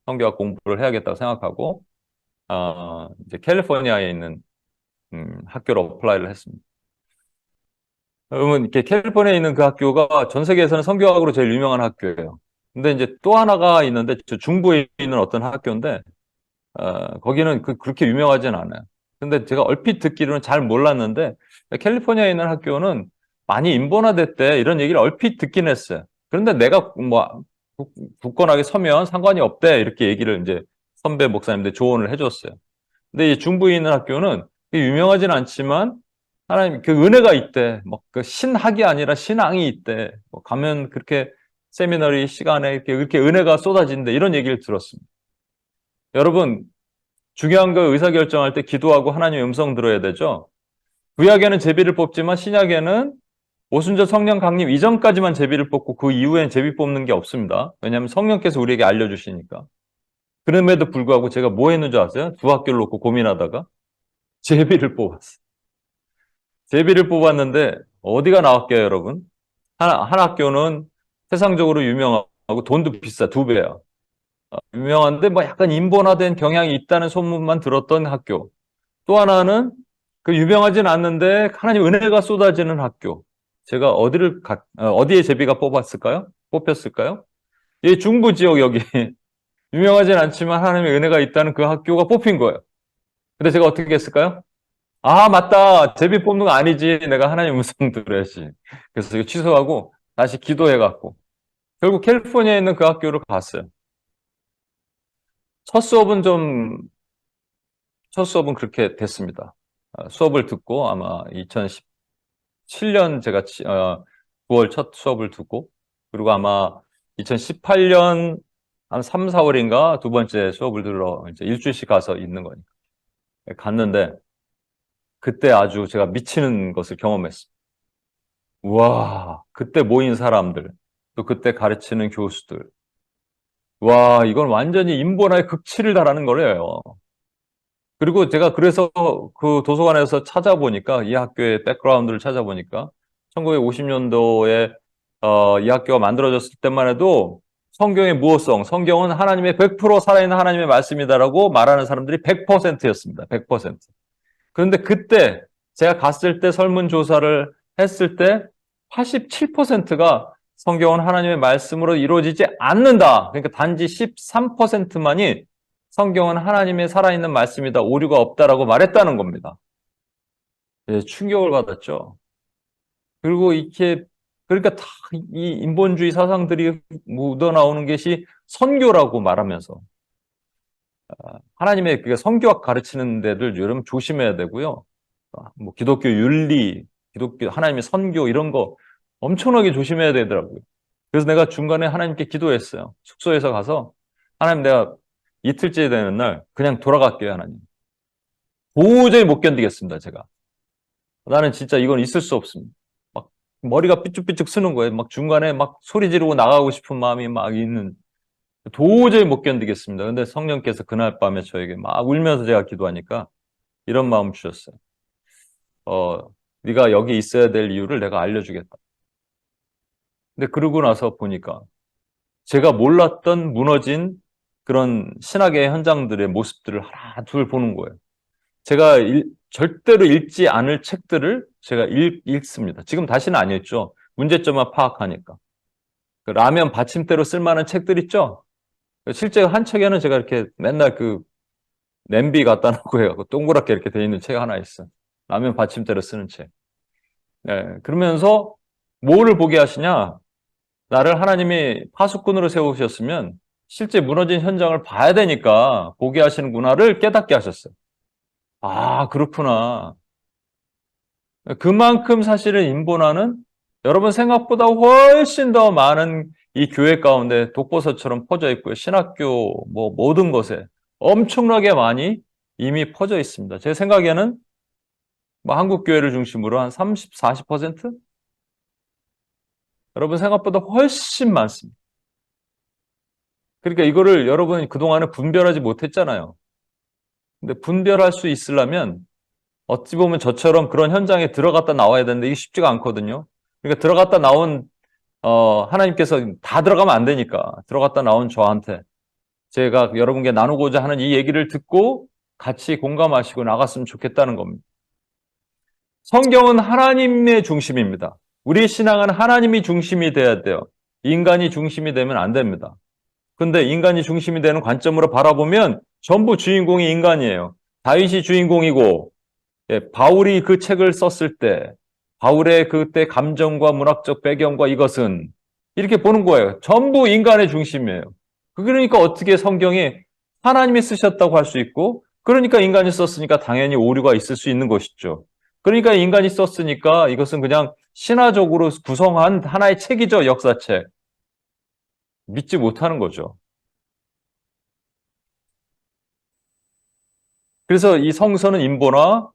S1: 선교학 공부를 해야겠다고 생각하고, 이제 캘리포니아에 있는 학교로 어플라이를 했습니다. 여러분, 이렇게 캘리포니아에 있는 그 학교가 전 세계에서는 성교학으로 제일 유명한 학교예요. 근데 이제 또 하나가 있는데, 저 중부에 있는 어떤 학교인데, 거기는 그렇게 유명하진 않아요. 근데 제가 얼핏 듣기로는 잘 몰랐는데, 캘리포니아에 있는 학교는 많이 인본화됐대, 이런 얘기를 얼핏 듣긴 했어요. 그런데 내가 뭐, 굳건하게 서면 상관이 없대, 이렇게 얘기를 이제 선배 목사님들 조언을 해줬어요. 근데 이 중부에 있는 학교는 유명하진 않지만 하나님 그 은혜가 있대. 뭐 그 신학이 아니라 신앙이 있대. 뭐 가면 그렇게 세미나리 시간에 이렇게 은혜가 쏟아진대. 이런 얘기를 들었습니다. 여러분, 중요한 거 의사결정할 때 기도하고 하나님의 음성 들어야 되죠. 구약에는 제비를 뽑지만 신약에는 오순절 성령 강림 이전까지만 제비를 뽑고 그 이후엔 제비 뽑는 게 없습니다. 왜냐하면 성령께서 우리에게 알려주시니까. 그럼에도 불구하고 제가 뭐 했는 줄 아세요? 두 학교를 놓고 고민하다가 제비를 뽑았어요. 제비를 뽑았는데 어디가 나왔게요, 여러분? 한 학교는 세상적으로 유명하고 돈도 비싸, 두 배야. 유명한데 뭐 약간 인본화된 경향이 있다는 소문만 들었던 학교. 또 하나는 그 유명하진 않는데 하나님 은혜가 쏟아지는 학교. 제가 어디에 제비가 뽑혔을까요? 이 중부 지역 여기 유명하진 않지만 하나님의 은혜가 있다는 그 학교가 뽑힌 거예요. 근데 제가 어떻게 했을까요? 아, 맞다. 제비 뽑는 거 아니지. 내가 하나님 음성 들어야지. 그래서 이거 취소하고 다시 기도해갖고 결국 캘리포니아에 있는 그 학교를 갔어요. 첫 수업은 첫 수업은 그렇게 됐습니다. 수업을 듣고 아마 2010, 2017년 제가 9월 첫 수업을 두고, 그리고 아마 2018년 한 3, 4월인가 두 번째 수업을 들으러 이제 일주일씩 가서 있는 거니까. 갔는데, 그때 아주 제가 미치는 것을 경험했습니다. 와, 그때 모인 사람들, 또 그때 가르치는 교수들. 와, 이건 완전히 인본화의 극치를 달하는 거래요. 그리고 제가 그래서 그 도서관에서 찾아보니까, 이 학교의 백그라운드를 찾아보니까 1950년도에 이 학교가 만들어졌을 때만 해도 성경의 무호성, 성경은 하나님의 100% 살아있는 하나님의 말씀이다라고 말하는 사람들이 100%였습니다. 100%. 그런데 그때 제가 갔을 때 설문조사를 했을 때 87%가 성경은 하나님의 말씀으로 이루어지지 않는다. 그러니까 단지 13%만이 성경은 하나님의 살아있는 말씀이다. 오류가 없다라고 말했다는 겁니다. 예, 충격을 받았죠. 그리고 이렇게, 그러니까 다 이 인본주의 사상들이 묻어나오는 것이 선교라고 말하면서, 하나님의 그 선교학 가르치는 데들 여러분 조심해야 되고요. 뭐 기독교 윤리, 기독교 하나님의 선교 이런 거 엄청나게 조심해야 되더라고요. 그래서 내가 중간에 하나님께 기도했어요. 숙소에서 가서 하나님, 내가 이틀째 되는 날 그냥 돌아갈게요, 하나님. 도저히 못 견디겠습니다, 제가. 나는 진짜 이건 있을 수 없습니다. 막 머리가 삐쭉삐쭉 쓰는 거예요. 막 중간에 막 소리 지르고 나가고 싶은 마음이 막 있는, 도저히 못 견디겠습니다. 근데 성령께서 그날 밤에 저에게 막 울면서 제가 기도하니까 이런 마음 주셨어요. 네가 여기 있어야 될 이유를 내가 알려주겠다. 근데 그러고 나서 보니까 제가 몰랐던 무너진 그런 신학의 현장들의 모습들을 하나 둘 보는 거예요. 제가 절대로 읽지 않을 책들을 제가 읽습니다. 지금 다시는 안 읽죠. 문제점만 파악하니까. 그 라면 받침대로 쓸만한 책들 있죠? 실제 한 책에는 제가 이렇게 맨날 그 냄비 갖다 놓고 해요. 동그랗게 이렇게 돼 있는 책 하나 있어요. 라면 받침대로 쓰는 책. 네, 그러면서 뭐를 보게 하시냐? 나를 하나님이 파수꾼으로 세우셨으면 실제 무너진 현장을 봐야 되니까 보게 하시는구나를 깨닫게 하셨어요. 아, 그렇구나. 그만큼 사실은 인본화는 여러분 생각보다 훨씬 더 많은 이 교회 가운데 독버섯처럼 퍼져 있고요. 신학교 뭐 모든 것에 엄청나게 많이 이미 퍼져 있습니다. 제 생각에는 뭐 한국 교회를 중심으로 한 30, 40%? 여러분 생각보다 훨씬 많습니다. 그러니까 이거를 여러분이 그동안에 분별하지 못했잖아요. 근데 분별할 수 있으려면 어찌 보면 저처럼 그런 현장에 들어갔다 나와야 되는데 이게 쉽지가 않거든요. 그러니까 들어갔다 나온 하나님께서 다 들어가면 안 되니까 들어갔다 나온 저한테 제가 여러분께 나누고자 하는 이 얘기를 듣고 같이 공감하시고 나갔으면 좋겠다는 겁니다. 성경은 하나님의 중심입니다. 우리 신앙은 하나님이 중심이 돼야 돼요. 인간이 중심이 되면 안 됩니다. 근데 인간이 중심이 되는 관점으로 바라보면 전부 주인공이 인간이에요. 다윗이 주인공이고, 예, 바울이 그 책을 썼을 때 바울의 그때 감정과 문학적 배경과 이것은 이렇게 보는 거예요. 전부 인간의 중심이에요. 그러니까 어떻게 성경이 하나님이 쓰셨다고 할 수 있고, 그러니까 인간이 썼으니까 당연히 오류가 있을 수 있는 것이죠. 그러니까 인간이 썼으니까 이것은 그냥 신화적으로 구성한 하나의 책이죠, 역사책. 믿지 못하는 거죠. 그래서 이 성서는 인본화,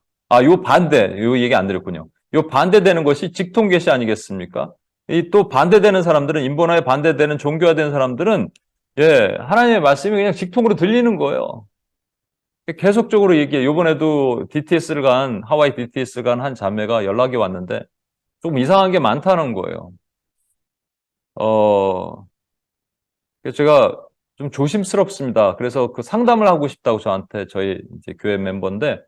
S1: 요 반대, 요 얘기 안 드렸군요. 요 반대되는 것이 직통계시 아니겠습니까? 이 또 반대되는 사람들은, 인본화에 반대되는 종교화되는 사람들은, 예, 하나님의 말씀이 그냥 직통으로 들리는 거예요. 계속적으로 얘기해. 요번에도 하와이 DTS를 간 한 자매가 연락이 왔는데, 좀 이상한 게 많다는 거예요. 그래서 제가 좀 조심스럽습니다. 그래서 그 상담을 하고 싶다고 저한테 저희 이제 교회 멤버인데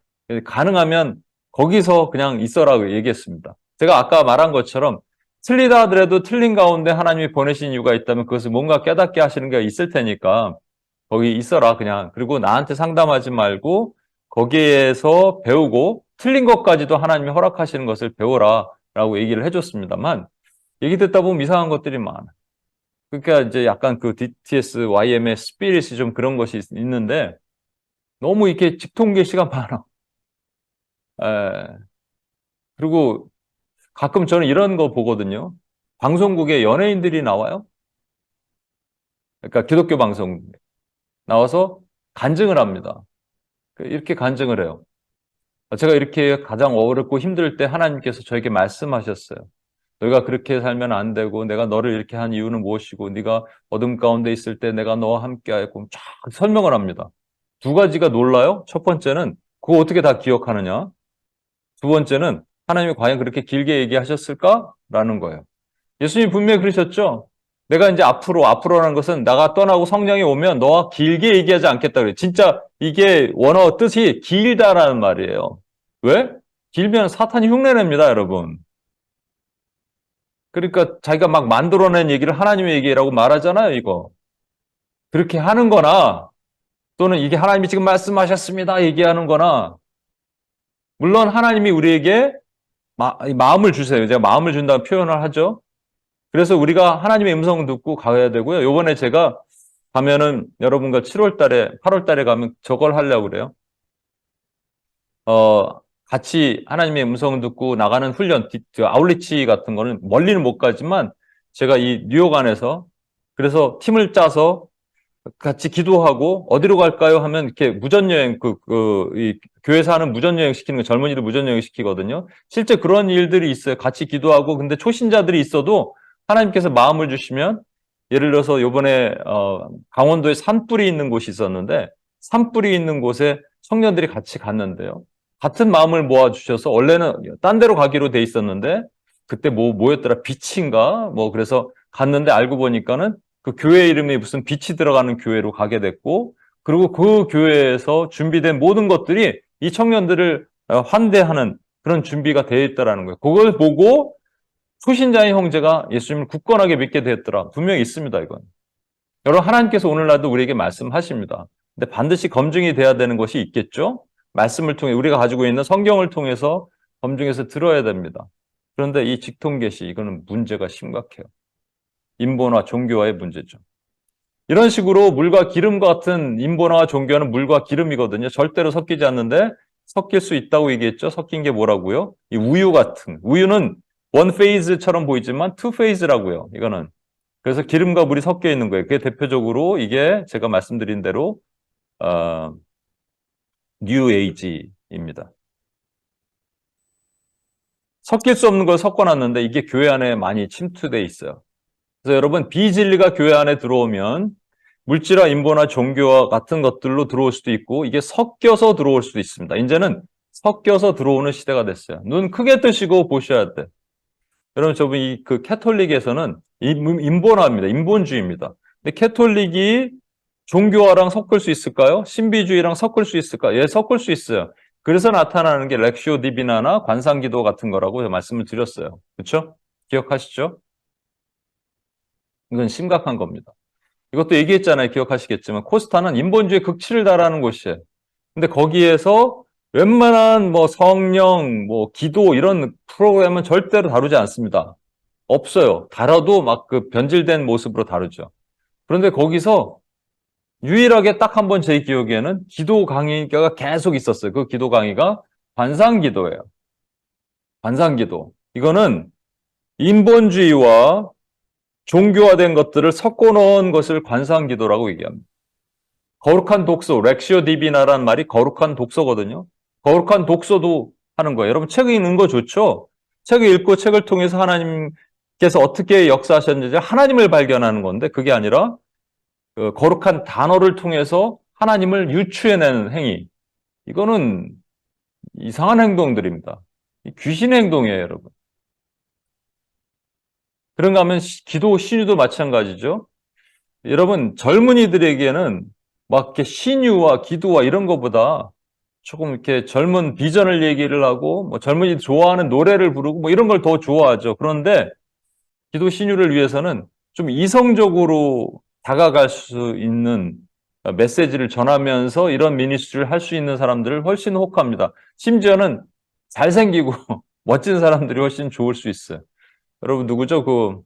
S1: 가능하면 거기서 그냥 있어라고 얘기했습니다. 제가 아까 말한 것처럼 틀리다 하더라도 틀린 가운데 하나님이 보내신 이유가 있다면 그것을 뭔가 깨닫게 하시는 게 있을 테니까 거기 있어라 그냥. 그리고 나한테 상담하지 말고 거기에서 배우고 틀린 것까지도 하나님이 허락하시는 것을 배워라라고 얘기를 해줬습니다만 얘기 듣다 보면 이상한 것들이 많아. 그러니까 이제 약간 그 DTS, YM의 스피릿이 좀 그런 것이 있는데 너무 이렇게 직통계시가 많아. 에, 그리고 가끔 저는 이런 거 보거든요. 방송국에 연예인들이 나와요. 그러니까 기독교 방송 나와서 간증을 합니다. 이렇게 간증을 해요. 제가 이렇게 가장 어렵고 힘들 때 하나님께서 저에게 말씀하셨어요. 너희가 그렇게 살면 안 되고 내가 너를 이렇게 한 이유는 무엇이고 네가 어둠 가운데 있을 때 내가 너와 함께하였고 쫙 설명을 합니다. 두 가지가 놀라요. 첫 번째는 그거 어떻게 다 기억하느냐. 두 번째는 하나님이 과연 그렇게 길게 얘기하셨을까라는 거예요. 예수님이 분명히 그러셨죠. 내가 이제 앞으로라는 것은 나가 떠나고 성령이 오면 너와 길게 얘기하지 않겠다 그래요. 진짜 이게 원어 뜻이 길다라는 말이에요. 왜? 길면 사탄이 흉내냅니다, 여러분. 그러니까 자기가 막 만들어낸 얘기를 하나님의 얘기라고 말하잖아요, 이거. 그렇게 하는 거나 또는 이게 하나님이 지금 말씀하셨습니다 얘기하는 거나 물론 하나님이 우리에게 마음을 주세요. 제가 마음을 준다는 표현을 하죠. 그래서 우리가 하나님의 음성을 듣고 가야 되고요. 요번에 제가 가면은 여러분과 7월 달에, 8월 달에 가면 저걸 하려고 그래요. 같이 하나님의 음성을 듣고 나가는 훈련, 아울리치 같은 거는 멀리는 못 가지만 제가 이 뉴욕 안에서 그래서 팀을 짜서 같이 기도하고 어디로 갈까요? 하면 이렇게 무전여행, 이 교회에서 하는 무전여행 시키는 거 젊은이들 무전여행 시키거든요. 실제 그런 일들이 있어요. 같이 기도하고 근데 초신자들이 있어도 하나님께서 마음을 주시면 예를 들어서 요번에 강원도에 산불이 있는 곳이 있었는데 산불이 있는 곳에 청년들이 같이 갔는데요. 같은 마음을 모아주셔서 원래는 딴 데로 가기로 돼 있었는데 그때 뭐였더라? 빛인가? 그래서 갔는데 알고 보니까는 그 교회 이름이 무슨 빛이 들어가는 교회로 가게 됐고 그리고 그 교회에서 준비된 모든 것들이 이 청년들을 환대하는 그런 준비가 되어 있다라는 거예요. 그걸 보고 초신자의 형제가 예수님을 굳건하게 믿게 되었더라. 분명히 있습니다, 이건. 여러분, 하나님께서 오늘날도 우리에게 말씀하십니다. 근데 반드시 검증이 돼야 되는 것이 있겠죠? 말씀을 통해 우리가 가지고 있는 성경을 통해서 검증해서 들어야 됩니다. 그런데 이 직통계시 이거는 문제가 심각해요. 인본화, 종교화의 문제죠. 이런 식으로 물과 기름 같은 인본화와 종교화는 물과 기름이거든요. 절대로 섞이지 않는데 섞일 수 있다고 얘기했죠. 섞인 게 뭐라고요? 이 우유 같은. 우유는 원 페이즈처럼 보이지만 투 페이즈라고요. 이거는. 그래서 기름과 물이 섞여 있는 거예요. 그게 대표적으로 이게 제가 말씀드린 대로 뉴 에이지입니다. 섞일 수 없는 걸 섞어놨는데 이게 교회 안에 많이 침투돼 있어요. 그래서 여러분 비진리가 교회 안에 들어오면 물질화, 인본화, 종교화 같은 것들로 들어올 수도 있고 이게 섞여서 들어올 수도 있습니다. 이제는 섞여서 들어오는 시대가 됐어요. 눈 크게 뜨시고 보셔야 돼. 여러분 저분 그 캐톨릭에서는 인본화입니다. 인본주의입니다. 근데 캐톨릭이 종교화랑 섞을 수 있을까요? 신비주의랑 섞을 수 있을까요? 예, 섞을 수 있어요. 그래서 나타나는 게 렉시오 디비나나 관상기도 같은 거라고 말씀을 드렸어요. 그렇죠? 기억하시죠? 이건 심각한 겁니다. 이것도 얘기했잖아요. 기억하시겠지만 코스타는 인본주의 극치를 달하는 곳이에요. 근데 거기에서 웬만한 성령, 기도 이런 프로그램은 절대로 다루지 않습니다. 없어요. 다뤄도 막 그 변질된 모습으로 다루죠. 그런데 거기서 유일하게 딱 한 번 제 기억에는 기도 강의가 계속 있었어요. 그 기도 강의가 관상기도예요. 관상기도. 이거는 인본주의와 종교화된 것들을 섞어놓은 것을 관상기도라고 얘기합니다. 거룩한 독서, 렉시오 디비나라는 말이 거룩한 독서거든요. 거룩한 독서도 하는 거예요. 여러분 책 읽는 거 좋죠? 책을 읽고 책을 통해서 하나님께서 어떻게 역사하셨는지 하나님을 발견하는 건데 그게 아니라 그 거룩한 단어를 통해서 하나님을 유추해내는 행위. 이거는 이상한 행동들입니다. 귀신의 행동이에요, 여러분. 그런가 하면 기도, 신유도 마찬가지죠. 여러분, 젊은이들에게는 막 이렇게 신유와 기도와 이런 것보다 조금 이렇게 젊은 비전을 얘기를 하고, 젊은이들 좋아하는 노래를 부르고, 이런 걸 더 좋아하죠. 그런데 기도 신유를 위해서는 좀 이성적으로 다가갈 수 있는 메시지를 전하면서 이런 미니스트리를 할 수 있는 사람들을 훨씬 혹합니다. 심지어는 잘생기고 멋진 사람들이 훨씬 좋을 수 있어요. 여러분 누구죠?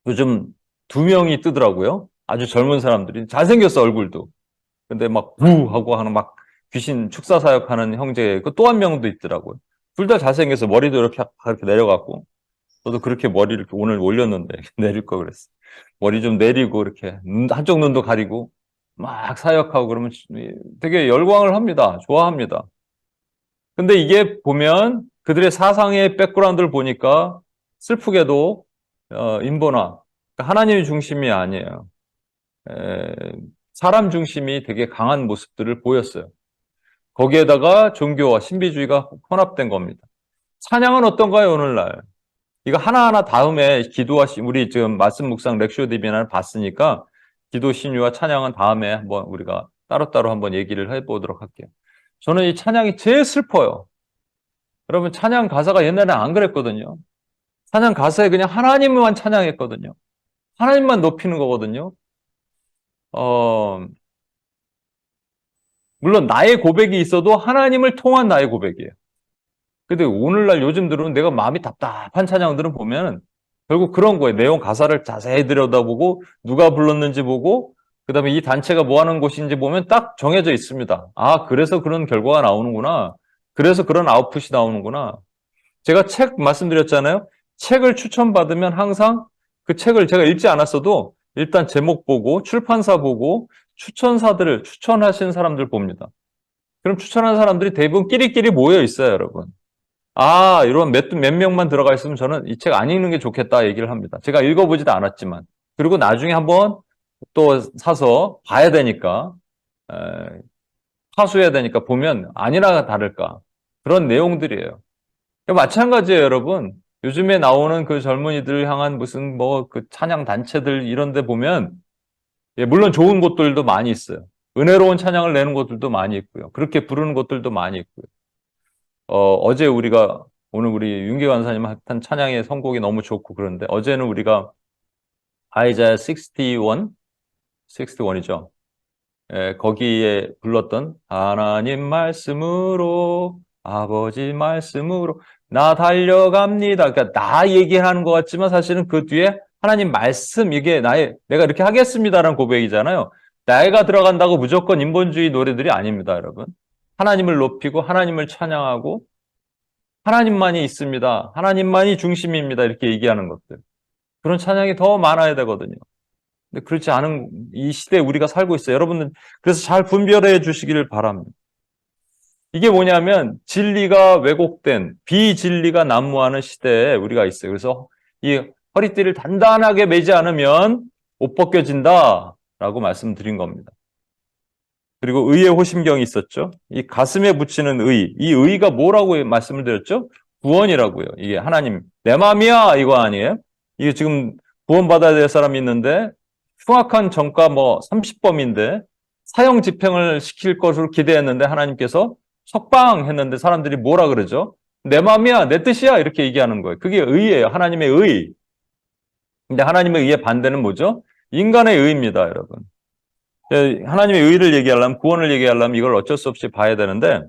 S1: 요즘 두 명이 뜨더라고요. 아주 젊은 사람들이 잘생겼어 얼굴도. 근데 막 부 하고 하는 막 귀신 축사 사역하는 형제 또 한 명도 있더라고요. 둘 다 잘생겨서 머리도 이렇게 내려갔고, 저도 그렇게 머리를 이렇게 오늘 올렸는데 내릴 거 그랬어. 머리 좀 내리고 이렇게 한쪽 눈도 가리고 막 사역하고 그러면 되게 열광을 합니다. 좋아합니다. 근데 이게 보면 그들의 사상의 백그라운드를 보니까 슬프게도 인본화, 그러니까 하나님의 중심이 아니에요. 에, 사람 중심이 되게 강한 모습들을 보였어요. 거기에다가 종교와 신비주의가 혼합된 겁니다. 찬양은 어떤가요, 오늘날? 이거 하나하나 다음에 기도와 우리 지금 말씀 묵상 렉쇼 디비나를 봤으니까 기도 신유와 찬양은 다음에 한번 우리가 따로따로 한번 얘기를 해보도록 할게요. 저는 이 찬양이 제일 슬퍼요. 여러분, 찬양 가사가 옛날에는 안 그랬거든요. 찬양 가사에 그냥 하나님만 찬양했거든요. 하나님만 높이는 거거든요. 물론 나의 고백이 있어도 하나님을 통한 나의 고백이에요. 근데 오늘날 요즘 들은 내가 마음이 답답한 찬양들은 보면 결국 그런 거예요. 내용 가사를 자세히 들여다보고 누가 불렀는지 보고 그다음에 이 단체가 뭐 하는 곳인지 보면 딱 정해져 있습니다. 아, 그래서 그런 결과가 나오는구나. 그래서 그런 아웃풋이 나오는구나. 제가 책 말씀드렸잖아요. 책을 추천받으면 항상 그 책을 제가 읽지 않았어도 일단 제목 보고 출판사 보고 추천사들을 추천하신 사람들 봅니다. 그럼 추천한 사람들이 대부분 끼리끼리 모여 있어요, 여러분. 아, 이런 몇 명만 들어가 있으면 저는 이 책 안 읽는 게 좋겠다 얘기를 합니다. 제가 읽어보지도 않았지만. 그리고 나중에 한번 또 사서 봐야 되니까, 파수해야 되니까 보면 아니나 다를까. 그런 내용들이에요. 마찬가지예요, 여러분. 요즘에 나오는 그 젊은이들 향한 무슨 뭐 그 찬양 단체들 이런 데 보면, 예, 물론 좋은 곳들도 많이 있어요. 은혜로운 찬양을 내는 곳들도 많이 있고요. 그렇게 부르는 곳들도 많이 있고요. 어제 오늘 우리 윤기 간사님 한 찬양의 선곡이 너무 좋고 그런데 어제는 우리가 아이자야 61이죠. 예, 거기에 불렀던 하나님 말씀으로 아버지 말씀으로 나 달려갑니다. 그러니까 나 얘기하는 것 같지만 사실은 그 뒤에 하나님 말씀 이게 내가 이렇게 하겠습니다라는 고백이잖아요. 나이가 들어간다고 무조건 인본주의 노래들이 아닙니다, 여러분. 하나님을 높이고 하나님을 찬양하고 하나님만이 있습니다. 하나님만이 중심입니다. 이렇게 얘기하는 것들. 그런 찬양이 더 많아야 되거든요. 근데 그렇지 않은 이 시대에 우리가 살고 있어요. 여러분들 그래서 잘 분별해 주시기를 바랍니다. 이게 뭐냐면 진리가 왜곡된 비진리가 난무하는 시대에 우리가 있어요. 그래서 이 허리띠를 단단하게 매지 않으면 옷 벗겨진다라고 말씀드린 겁니다. 그리고 의의 호심경이 있었죠. 이 가슴에 붙이는 의, 이 의가 뭐라고 말씀을 드렸죠? 구원이라고요. 이게 하나님 내 마음이야 이거 아니에요? 이게 지금 구원받아야 될 사람이 있는데 흉악한 전과 뭐 30범인데 사형 집행을 시킬 것으로 기대했는데 하나님께서 석방했는데 사람들이 뭐라 그러죠? 내 마음이야, 내 뜻이야 이렇게 얘기하는 거예요. 그게 의예요. 하나님의 의. 근데 하나님의 의의 반대는 뭐죠? 인간의 의입니다, 여러분. 하나님의 의를 얘기하려면 구원을 얘기하려면 이걸 어쩔 수 없이 봐야 되는데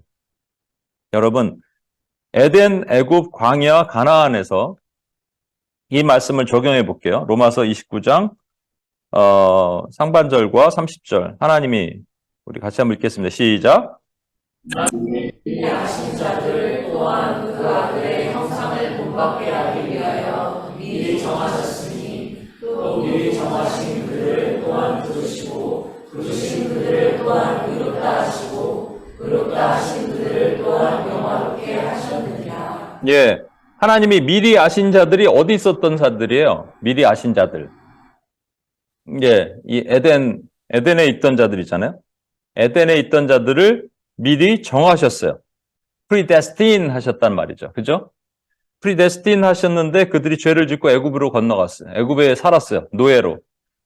S1: 여러분 에덴, 애굽, 광야, 가나안에서 이 말씀을 적용해 볼게요. 로마서 29장 상반절과 30절 하나님이 우리 같이 한번 읽겠습니다. 시작.
S2: 하신 자들 또한 그 아들의 형상을 본받게 하기 위하여 미리 정하셨으니 또 미리 정하신 그들을 또한 부르시고 부르신 그들을 또한 의롭다 하시고 의롭다 하신 그들을 또한 영화롭게 하셨느니라.
S1: 예, 하나님이 미리 아신 자들이 어디 있었던 자들이에요? 미리 아신 자들. 예, 이 에덴에 있던 자들 있잖아요. 에덴에 있던 자들을 미리 정하셨어요. predestined 하셨단 말이죠. 그죠? predestined 하셨는데 그들이 죄를 짓고 애굽으로 건너갔어요. 애굽에 살았어요. 노예로.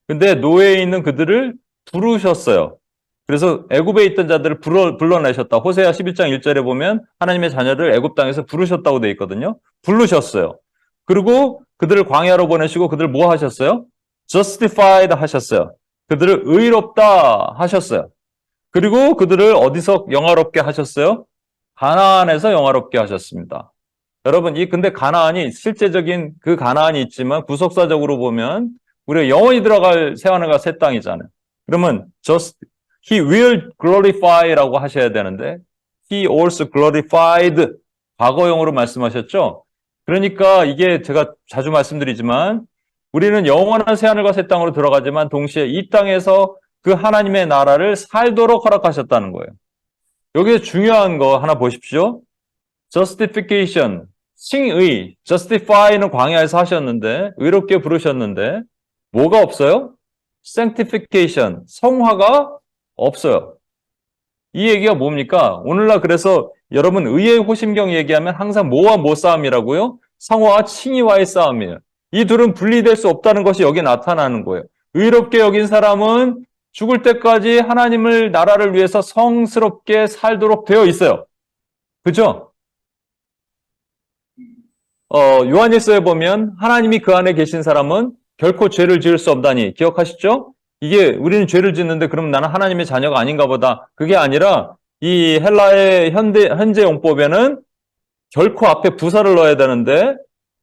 S1: 근데 노예에 있는 그들을 부르셨어요. 그래서 애굽에 있던 자들을 불러내셨다. 호세아 11장 1절에 보면 하나님의 자녀를 애굽 땅에서 부르셨다고 되어 있거든요. 부르셨어요. 그리고 그들을 광야로 보내시고 그들을 뭐 하셨어요? justified 하셨어요. 그들을 의롭다 하셨어요. 그리고 그들을 어디서 영화롭게 하셨어요? 가나안에서 영화롭게 하셨습니다. 여러분, 근데 가나안이 실제적인 그 가나안이 있지만 구속사적으로 보면 우리가 영원히 들어갈 새하늘과 새 땅이잖아요. 그러면 He will glorify라고 하셔야 되는데 He also glorified 과거형으로 말씀하셨죠? 그러니까 이게 제가 자주 말씀드리지만 우리는 영원한 새하늘과 새 땅으로 들어가지만 동시에 이 땅에서 그 하나님의 나라를 살도록 허락하셨다는 거예요. 여기서 중요한 거 하나 보십시오. justification, 칭의, justify는 광야에서 하셨는데 의롭게 부르셨는데 뭐가 없어요? sanctification, 성화가 없어요. 이 얘기가 뭡니까? 오늘날 그래서 여러분 의의 호심경 얘기하면 항상 뭐와 뭐 싸움이라고요? 성화와 칭의와의 싸움이에요. 이 둘은 분리될 수 없다는 것이 여기 나타나는 거예요. 의롭게 여긴 사람은 죽을 때까지 하나님을 나라를 위해서 성스럽게 살도록 되어 있어요. 그죠? 요한일서에 보면 하나님이 그 안에 계신 사람은 결코 죄를 지을 수 없다니 기억하시죠? 이게 우리는 죄를 짓는데 그럼 나는 하나님의 자녀가 아닌가 보다. 그게 아니라 이 헬라의 현재 용법에는 결코 앞에 부사를 넣어야 되는데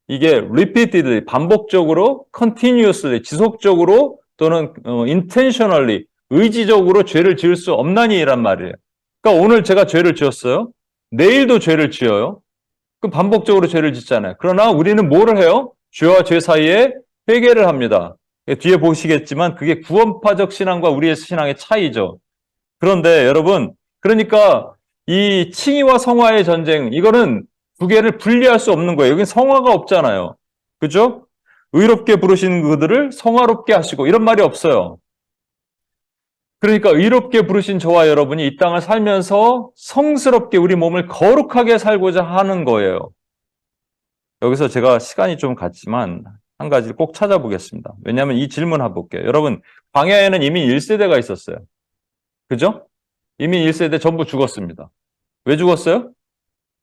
S1: 이게 repeatedly, 반복적으로, continuously, 지속적으로 또는 intentionally, 의지적으로 죄를 지을 수 없나니란 말이에요. 그러니까 오늘 제가 죄를 지었어요. 내일도 죄를 지어요. 그럼 반복적으로 죄를 짓잖아요. 그러나 우리는 뭐를 해요? 죄와 죄 사이에 회개를 합니다. 뒤에 보시겠지만 그게 구원파적 신앙과 우리의 신앙의 차이죠. 그런데 여러분, 그러니까 이 칭의와 성화의 전쟁, 이거는 두 개를 분리할 수 없는 거예요. 여기 성화가 없잖아요. 그죠? 의롭게 부르신 그들을 성화롭게 하시고 이런 말이 없어요. 그러니까 의롭게 부르신 저와 여러분이 이 땅을 살면서 성스럽게 우리 몸을 거룩하게 살고자 하는 거예요. 여기서 제가 시간이 좀 갔지만 한 가지를 꼭 찾아보겠습니다. 왜냐하면 이 질문 한번 볼게요. 여러분, 광야에는 이미 1세대가 있었어요. 그죠? 이미 1세대 전부 죽었습니다. 왜 죽었어요?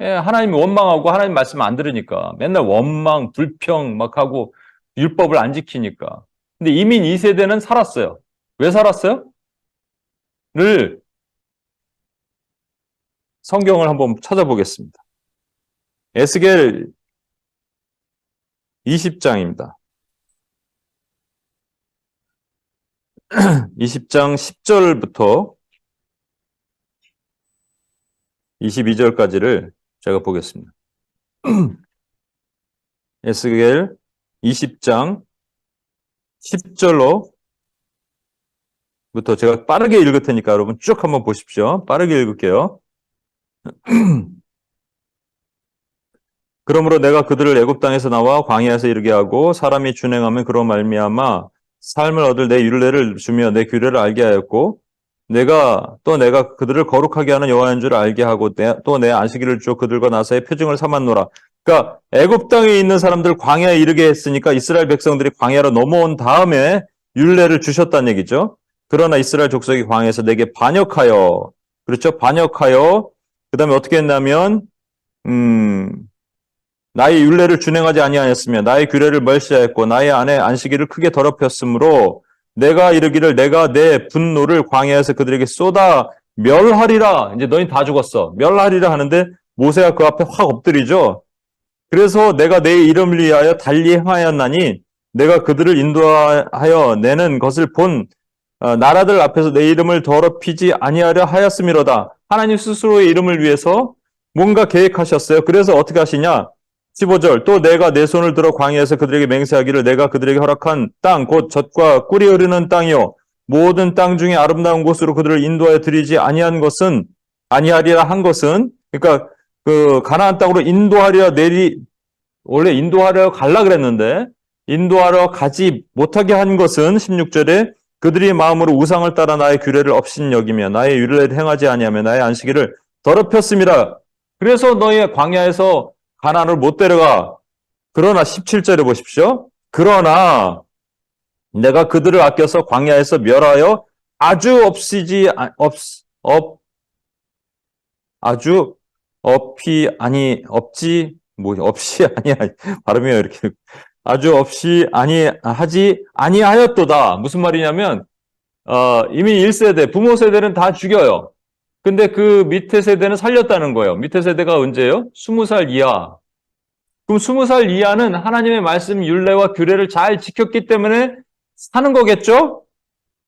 S1: 예, 하나님이 원망하고 하나님 말씀 안 들으니까 맨날 원망, 불평 막 하고 율법을 안 지키니까. 근데 이미 2세대는 살았어요. 왜 살았어요? 를 성경을 한번 찾아보겠습니다. 에스겔 20장입니다. 20장 10절부터 22절까지를 제가 보겠습니다. 에스겔 20장 10절로 부터 제가 빠르게 읽을 테니까 여러분 쭉 한번 보십시오. 빠르게 읽을게요. 그러므로 내가 그들을 애굽 땅에서 나와 광야에서 이르게 하고 사람이 준행하면 그로 말미암아 삶을 얻을 내 율례를 주며 내 규례를 알게 하였고 내가 그들을 거룩하게 하는 여호와인 줄 알게 하고 또 내 안식일을 주 그들과 나서의 표징을 삼았노라. 그러니까 애굽 땅에 있는 사람들 광야에 이르게 했으니까 이스라엘 백성들이 광야로 넘어온 다음에 율례를 주셨다는 얘기죠. 그러나 이스라엘 족속이 광야에서 내게 반역하여, 그렇죠? 반역하여 그 다음에 어떻게 했냐면 나의 율례를 준행하지 아니하였으며 나의 규례를 멸시하였고 나의 안에 안식일을 크게 더럽혔으므로 내가 이르기를 내가 내 분노를 광야에서 그들에게 쏟아 멸하리라. 이제 너희 다 죽었어. 멸하리라 하는데 모세가 그 앞에 확 엎드리죠. 그래서 내가 내 이름을 위하여 달리 행하였나니 내가 그들을 인도하여 내는 것을 본 나라들 앞에서 내 이름을 더럽히지 아니하려 하였음이로다. 하나님 스스로의 이름을 위해서 뭔가 계획하셨어요. 그래서 어떻게 하시냐? 15절 또 내가 내 손을 들어 광야에서 그들에게 맹세하기를 내가 그들에게 허락한 땅 곧 젖과 꿀이 흐르는 땅이요 모든 땅 중에 아름다운 곳으로 그들을 인도하여 드리지 아니하리라 한 것은 그러니까 그 가나안 땅으로 원래 인도하려 갈라 그랬는데 인도하러 가지 못하게 한 것은 16절에 그들이 마음으로 우상을 따라 나의 규례를 업신여기며 나의 율례를 행하지 아니하며 나의 안식일을 더럽혔음이라. 그래서 너희 광야에서 가나안을 못 데려가. 그러나 17절에 보십시오. 그러나 내가 그들을 아껴서 광야에서 멸하여 아주 없이 아니야. 발음이 이렇게 아주 없이 하지 아니하였도다. 무슨 말이냐면 이미 1세대 부모 세대는 다 죽여요. 근데 그 밑에 세대는 살렸다는 거예요. 밑에 세대가 언제예요? 20살 이하. 그럼 20살 이하는 하나님의 말씀 율례와 규례를 잘 지켰기 때문에 사는 거겠죠?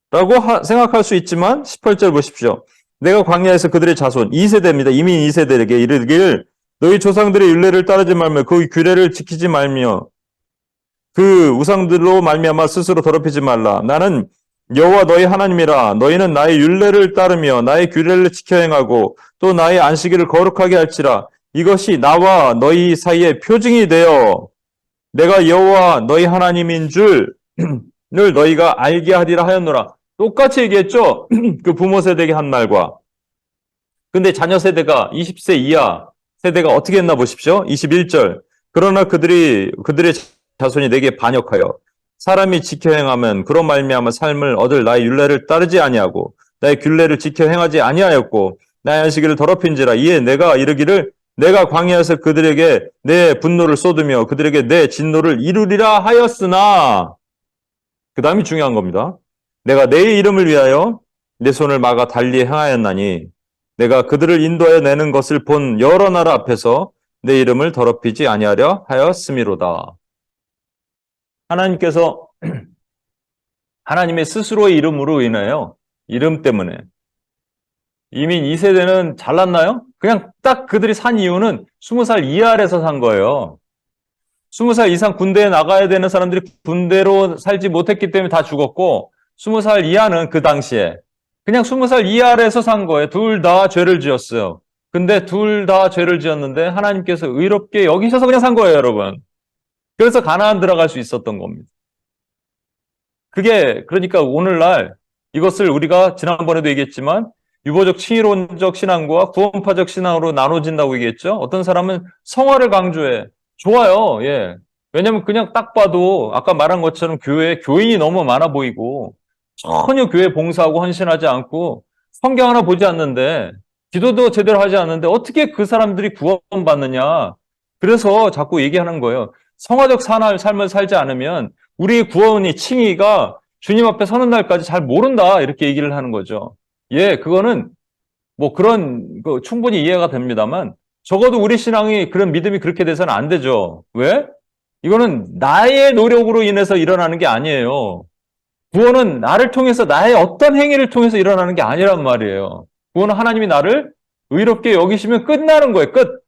S1: 라고 생각할 수 있지만 18절 보십시오. 내가 광야에서 그들의 자손 2세대입니다. 이미 2세대에게 이르기를 너희 조상들의 율례를 따르지 말며 그 규례를 지키지 말며 그 우상들로 말미암아 스스로 더럽히지 말라. 나는 여호와 너희 하나님이라. 너희는 나의 율례를 따르며 나의 규례를 지켜 행하고 또 나의 안식일을 거룩하게 할지라. 이것이 나와 너희 사이의 표징이 되어 내가 여호와 너희 하나님인 줄을 너희가 알게 하리라 하였노라. 똑같이 얘기했죠? 그 부모 세대에게 한 말과. 근데 자녀 세대가 20세 이하 세대가 어떻게 했나 보십시오. 21절. 그러나 그들의 자손이 내게 반역하여 사람이 지켜 행하면 그로 말미암아 삶을 얻을 나의 율례를 따르지 아니하고 나의 규례를 지켜 행하지 아니하였고 나의 안식일을 더럽힌지라. 이에 내가 이르기를 내가 광야에서 그들에게 내 분노를 쏟으며 그들에게 내 진노를 이루리라 하였으나, 그 다음이 중요한 겁니다. 내가 내 이름을 위하여 내 손을 막아 달리 행하였나니 내가 그들을 인도하여 내는 것을 본 여러 나라 앞에서 내 이름을 더럽히지 아니하려 하였음이로다. 하나님께서 하나님의 스스로의 이름으로 인하여, 이름 때문에 이미 이 세대는 잘났나요? 그냥 딱 그들이 산 이유는 20살 이하 아래서 산 거예요. 20살 이상 군대에 나가야 되는 사람들이 군대로 살지 못했기 때문에 다 죽었고, 20살 이하는 그 당시에 그냥 20살 이하 아래서 산 거예요. 둘 다 죄를 지었어요. 근데 둘 다 죄를 지었는데 하나님께서 의롭게 여기셔서 그냥 산 거예요, 여러분. 그래서 가나안 들어갈 수 있었던 겁니다. 그게 그러니까 오늘날 이것을 우리가 지난번에도 얘기했지만 유보적 칭의론적 신앙과 구원파적 신앙으로 나눠진다고 얘기했죠. 어떤 사람은 성화를 강조해. 좋아요. 예. 왜냐면 그냥 딱 봐도 아까 말한 것처럼 교회에 교인이 너무 많아 보이고 전혀 교회 봉사하고 헌신하지 않고 성경 하나 보지 않는데 기도도 제대로 하지 않는데 어떻게 그 사람들이 구원받느냐. 그래서 자꾸 얘기하는 거예요. 성화적 삶을 살지 않으면 우리 구원이 칭의가 주님 앞에 서는 날까지 잘 모른다. 이렇게 얘기를 하는 거죠. 예, 그거는 뭐 그런 거 충분히 이해가 됩니다만 적어도 우리 신앙이 그런 믿음이 그렇게 돼서는 안 되죠. 왜? 이거는 나의 노력으로 인해서 일어나는 게 아니에요. 구원은 나를 통해서 나의 어떤 행위를 통해서 일어나는 게 아니란 말이에요. 구원은 하나님이 나를 의롭게 여기시면 끝나는 거예요. 끝.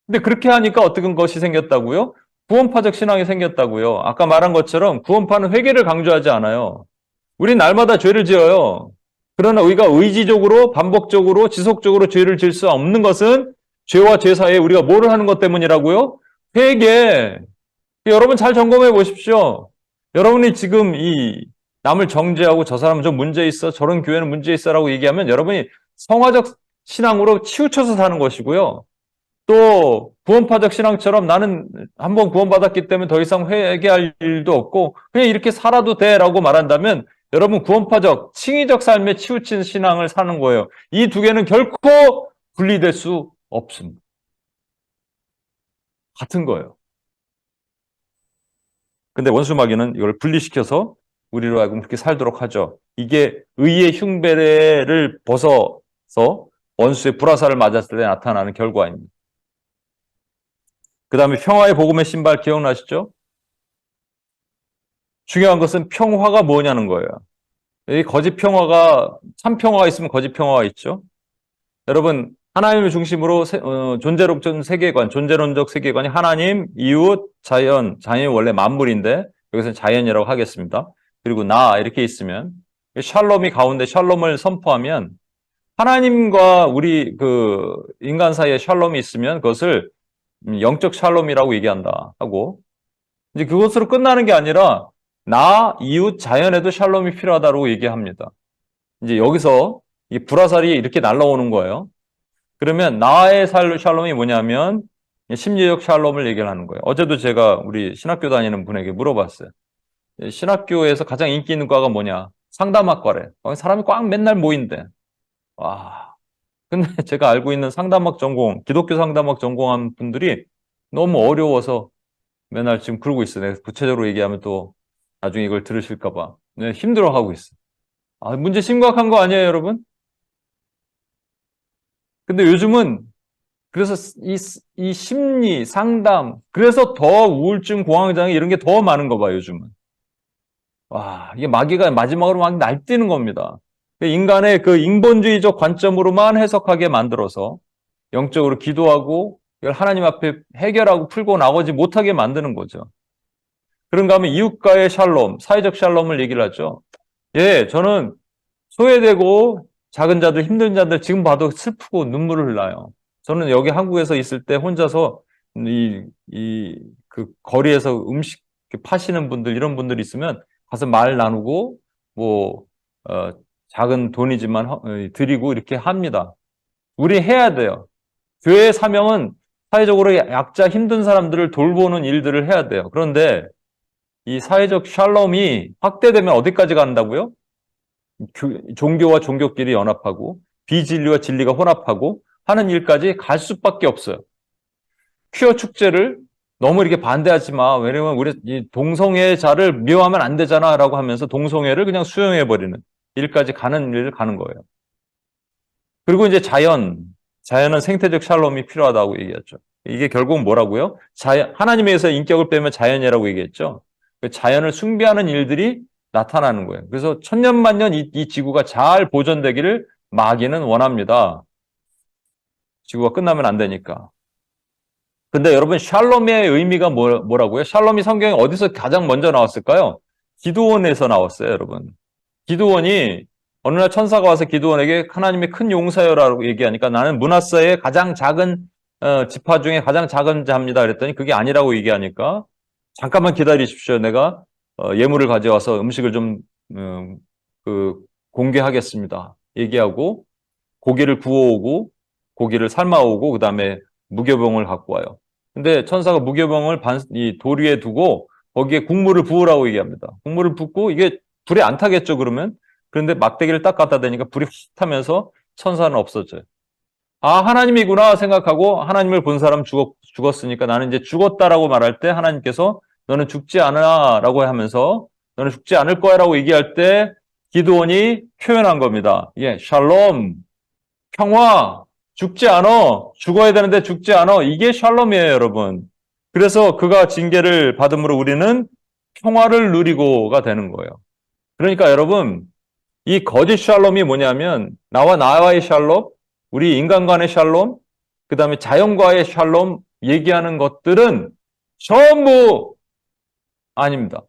S1: 근데 그렇게 하니까 어떤 것이 생겼다고요? 구원파적 신앙이 생겼다고요. 아까 말한 것처럼 구원파는 회개를 강조하지 않아요. 우린 날마다 죄를 지어요. 그러나 우리가 의지적으로 반복적으로 지속적으로 죄를 지을 수 없는 것은 죄와 죄 사이에 우리가 뭐를 하는 것 때문이라고요? 회개. 여러분 잘 점검해 보십시오. 여러분이 지금 이 남을 정죄하고 저 사람은 좀 문제 있어, 저런 교회는 문제 있어라고 얘기하면 여러분이 성화적 신앙으로 치우쳐서 사는 것이고요. 또 구원파적 신앙처럼 나는 한번 구원받았기 때문에 더 이상 회개할 일도 없고 그냥 이렇게 살아도 돼라고 말한다면 여러분 구원파적 칭의적 삶에 치우친 신앙을 사는 거예요. 이 두 개는 결코 분리될 수 없습니다. 같은 거예요. 근데 원수마귀는 이걸 분리시켜서 우리로 하여금 그렇게 살도록 하죠. 이게 의의 흉배를 벗어서 원수의 불화살을 맞았을 때 나타나는 결과입니다. 그 다음에 평화의 복음의 신발 기억나시죠? 중요한 것은 평화가 뭐냐는 거예요. 이 거짓 평화가, 참 평화가 있으면 거짓 평화가 있죠. 여러분, 하나님을 중심으로 존재론적 세계관, 존재론적 세계관이 하나님, 이웃, 자연, 자연이 원래 만물인데 여기서는 자연이라고 하겠습니다. 그리고 나 이렇게 있으면 샬롬이 가운데 샬롬을 선포하면 하나님과 우리 그 인간 사이에 샬롬이 있으면 그것을 영적 샬롬이라고 얘기한다 하고, 이제 그것으로 끝나는 게 아니라 나, 이웃, 자연에도 샬롬이 필요하다고 얘기합니다. 이제 여기서 이 불화살이 이렇게 날라오는 거예요. 그러면 나의 샬롬이 뭐냐면 심리적 샬롬을 얘기를 하는 거예요. 어제도 제가 우리 신학교 다니는 분에게 물어봤어요. 신학교에서 가장 인기 있는 과가 뭐냐? 상담학과래. 사람이 꽉 맨날 모인대. 와. 근데 제가 알고 있는 상담학 전공, 기독교 상담학 전공한 분들이 너무 어려워서 맨날 지금 그러고 있어요. 내가 구체적으로 얘기하면 또 나중에 이걸 들으실까봐 힘들어하고 있어요. 아, 문제 심각한 거 아니에요, 여러분? 근데 요즘은 그래서 이 심리, 상담, 그래서 더 우울증, 공황장애 이런 게 더 많은 거 봐요, 요즘은. 와, 이게 마귀가 마지막으로 막 날뛰는 겁니다. 인간의 그 인본주의적 관점으로만 해석하게 만들어서 영적으로 기도하고 이걸 하나님 앞에 해결하고 풀고 나오지 못하게 만드는 거죠. 그런가 하면 이웃과의 샬롬, 사회적 샬롬을 얘기를 하죠. 예, 저는 소외되고 작은 자들, 힘든 자들 지금 봐도 슬프고 눈물을 흘려요. 저는 여기 한국에서 있을 때 혼자서 그 거리에서 음식 파시는 분들, 이런 분들 있으면 가서 말 나누고, 뭐, 작은 돈이지만 드리고 이렇게 합니다. 우리 해야 돼요. 교회의 사명은 사회적으로 약자, 힘든 사람들을 돌보는 일들을 해야 돼요. 그런데 이 사회적 샬롬이 확대되면 어디까지 간다고요? 종교와 종교끼리 연합하고 비진리와 진리가 혼합하고 하는 일까지 갈 수밖에 없어요. 퀴어 축제를 너무 이렇게 반대하지 마. 왜냐면 우리 이 동성애자를 미워하면 안 되잖아 라고 하면서 동성애를 그냥 수용해버리는 일까지 가는 일을 가는 거예요. 그리고 이제 자연은 생태적 샬롬이 필요하다고 얘기했죠. 이게 결국 뭐라고요? 하나님에서 인격을 빼면 자연이라고 얘기했죠. 그 자연을 숭배하는 일들이 나타나는 거예요. 그래서 천년만년 이 지구가 잘 보존되기를 마귀는 원합니다. 지구가 끝나면 안 되니까. 근데 여러분, 샬롬의 의미가 뭐라고요? 샬롬이 성경에 어디서 가장 먼저 나왔을까요? 기드온에서 나왔어요, 여러분. 기드온이 어느 날 천사가 와서 기드온에게 하나님의 큰 용사여라고 얘기하니까 나는 므낫세의 가장 작은 지파 중에 가장 작은 자입니다. 그랬더니 그게 아니라고 얘기하니까 잠깐만 기다리십시오. 내가 예물을 가져와서 음식을 좀 공개하겠습니다. 얘기하고 고기를 구워오고 고기를 삶아오고 그 다음에 무교병을 갖고 와요. 근데 천사가 무교병을 이 돌 위에 두고 거기에 국물을 부으라고 얘기합니다. 국물을 붓고 이게 불에 안 타겠죠, 그러면? 그런데 막대기를 딱 갖다 대니까 불이 확 타면서 천사는 없어져요. 아, 하나님이구나 생각하고 하나님을 본 사람 죽었으니까 나는 이제 죽었다라고 말할 때 하나님께서 너는 죽지 않아 라고 하면서 너는 죽지 않을 거야 라고 얘기할 때 기드온이 표현한 겁니다. 예, 샬롬, 평화, 죽지 않아. 죽어야 되는데 죽지 않아. 이게 샬롬이에요, 여러분. 그래서 그가 징계를 받음으로 우리는 평화를 누리고가 되는 거예요. 그러니까 여러분, 이 거짓 샬롬이 뭐냐면 나와의 샬롬, 우리 인간 간의 샬롬, 그 다음에 자연과의 샬롬 얘기하는 것들은 전부 아닙니다.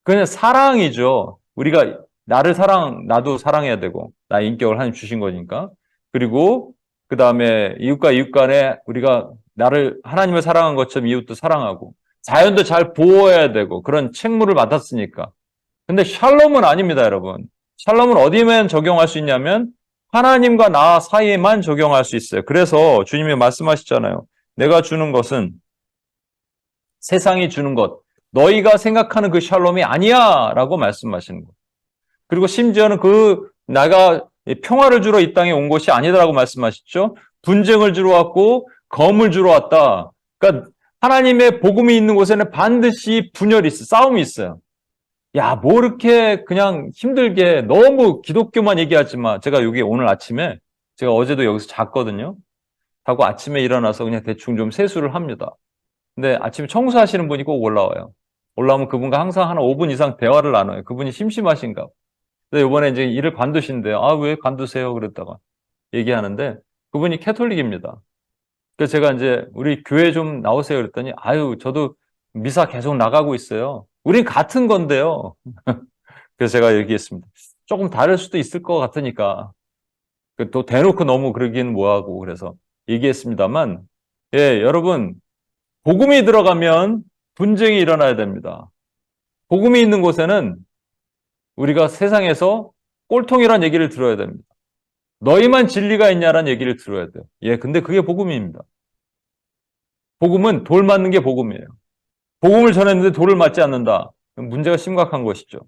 S1: 그냥 사랑이죠. 우리가 나도 사랑해야 되고, 나의 인격을 하나님 주신 거니까. 그리고 그 다음에 이웃과 이웃 간에 우리가 하나님을 사랑한 것처럼 이웃도 사랑하고, 자연도 잘 보호해야 되고, 그런 책무를 맡았으니까. 근데 샬롬은 아닙니다, 여러분. 샬롬은 어디에만 적용할 수 있냐면 하나님과 나 사이에만 적용할 수 있어요. 그래서 주님이 말씀하시잖아요. 내가 주는 것은 세상이 주는 것, 너희가 생각하는 그 샬롬이 아니야 라고 말씀하시는 거예요. 그리고 심지어는 내가 평화를 주러 이 땅에 온 것이 아니다라고 말씀하셨죠. 분쟁을 주러 왔고 검을 주러 왔다. 그러니까 하나님의 복음이 있는 곳에는 반드시 분열이 있어요. 싸움이 있어요. 야, 뭐 이렇게 그냥 힘들게 너무 기독교만 얘기하지 마. 제가 여기 오늘 아침에 제가 어제도 여기서 잤거든요. 자고 아침에 일어나서 그냥 대충 좀 세수를 합니다. 근데 아침에 청소하시는 분이 꼭 올라와요. 올라오면 그분과 항상 한 5분 이상 대화를 나눠요. 그분이 심심하신가. 근데 이번에 이제 일을 관두신대요. 아, 왜 관두세요? 그랬다가 얘기하는데 그분이 캐톨릭입니다. 그래서 제가 이제 우리 교회 좀 나오세요. 그랬더니 아유, 저도 미사 계속 나가고 있어요. 우린 같은 건데요. 그래서 제가 얘기했습니다. 조금 다를 수도 있을 것 같으니까. 또 대놓고 너무 그러기는 뭐하고 그래서 얘기했습니다만, 예, 여러분, 복음이 들어가면 분쟁이 일어나야 됩니다. 복음이 있는 곳에는 우리가 세상에서 꼴통이란 얘기를 들어야 됩니다. 너희만 진리가 있냐라는 얘기를 들어야 돼요. 예, 근데 그게 복음입니다. 복음은 돌 맞는 게 복음이에요. 복음을 전했는데 돌을 맞지 않는다. 문제가 심각한 것이죠.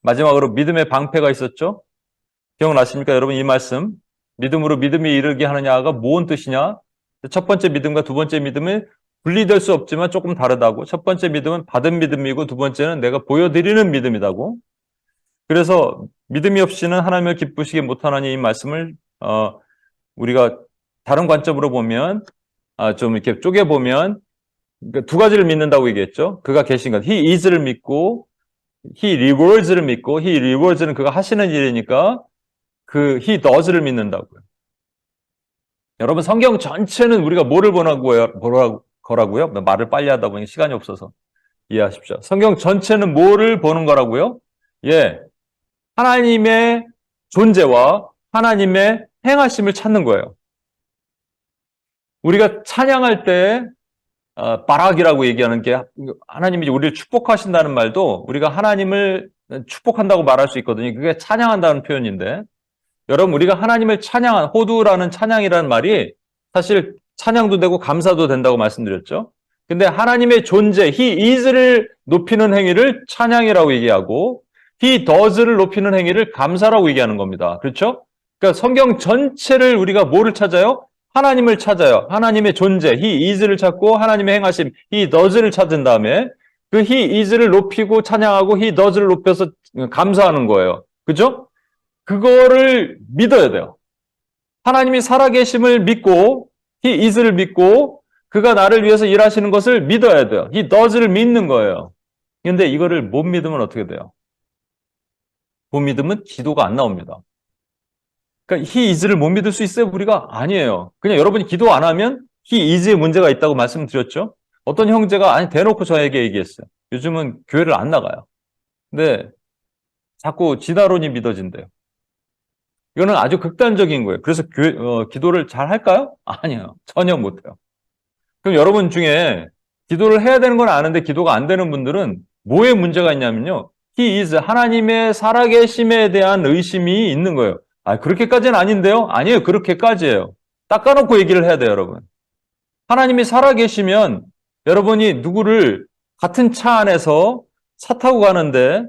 S1: 마지막으로 믿음의 방패가 있었죠? 기억나십니까? 여러분 이 말씀. 믿음으로 믿음이 이르게 하느냐가 무슨 뜻이냐? 첫 번째 믿음과 두 번째 믿음은 분리될 수 없지만 조금 다르다고. 첫 번째 믿음은 받은 믿음이고 두 번째는 내가 보여드리는 믿음이다고. 그래서 믿음이 없이는 하나님을 기쁘시게 못하나니 이 말씀을 우리가 다른 관점으로 보면 좀 이렇게 쪼개보면 두 가지를 믿는다고 얘기했죠. 그가 계신 것, He is를 믿고 He rewards를 믿고 He rewards는 그가 하시는 일이니까 그 he does를 믿는다고요. 여러분 성경 전체는 우리가 뭐를 거라고요? 말을 빨리 하다 보니 시간이 없어서 이해하십시오. 성경 전체는 뭐를 보는 거라고요? 예, 하나님의 존재와 하나님의 행하심을 찾는 거예요. 우리가 찬양할 때 바락이라고 얘기하는 게 하나님이 우리를 축복하신다는 말도 우리가 하나님을 축복한다고 말할 수 있거든요. 그게 찬양한다는 표현인데 여러분 우리가 하나님을 찬양한 호두라는 찬양이라는 말이 사실 찬양도 되고 감사도 된다고 말씀드렸죠. 근데 하나님의 존재 He is를 높이는 행위를 찬양이라고 얘기하고 He does를 높이는 행위를 감사라고 얘기하는 겁니다. 그렇죠? 그러니까 성경 전체를 우리가 뭐를 찾아요? 하나님을 찾아요. 하나님의 존재 He is를 찾고 하나님의 행하심 He does를 찾은 다음에 그 He is를 높이고 찬양하고 He does를 높여서 감사하는 거예요. 그죠? 그거를 믿어야 돼요. 하나님이 살아계심을 믿고 He is를 믿고 그가 나를 위해서 일하시는 것을 믿어야 돼요. He does를 믿는 거예요. 그런데 이거를 못 믿으면 어떻게 돼요? 못 믿으면 기도가 안 나옵니다. 그러니까 He is를 못 믿을 수 있어요? 우리가? 아니에요. 그냥 여러분이 기도 안 하면 He is에 문제가 있다고 말씀드렸죠? 어떤 형제가 아니 대놓고 저에게 얘기했어요. 요즘은 교회를 안 나가요. 근데 자꾸 지다론이 믿어진대요. 이거는 아주 극단적인 거예요. 그래서 기도를 잘 할까요? 아니요. 전혀 못해요. 그럼 여러분 중에 기도를 해야 되는 건 아는데 기도가 안 되는 분들은 뭐에 문제가 있냐면요. He is 하나님의 살아계심에 대한 의심이 있는 거예요. 아, 그렇게까지는 아닌데요? 아니에요. 그렇게까지예요. 닦아놓고 얘기를 해야 돼요, 여러분. 하나님이 살아계시면 여러분이 누구를 같은 차 안에서 차 타고 가는데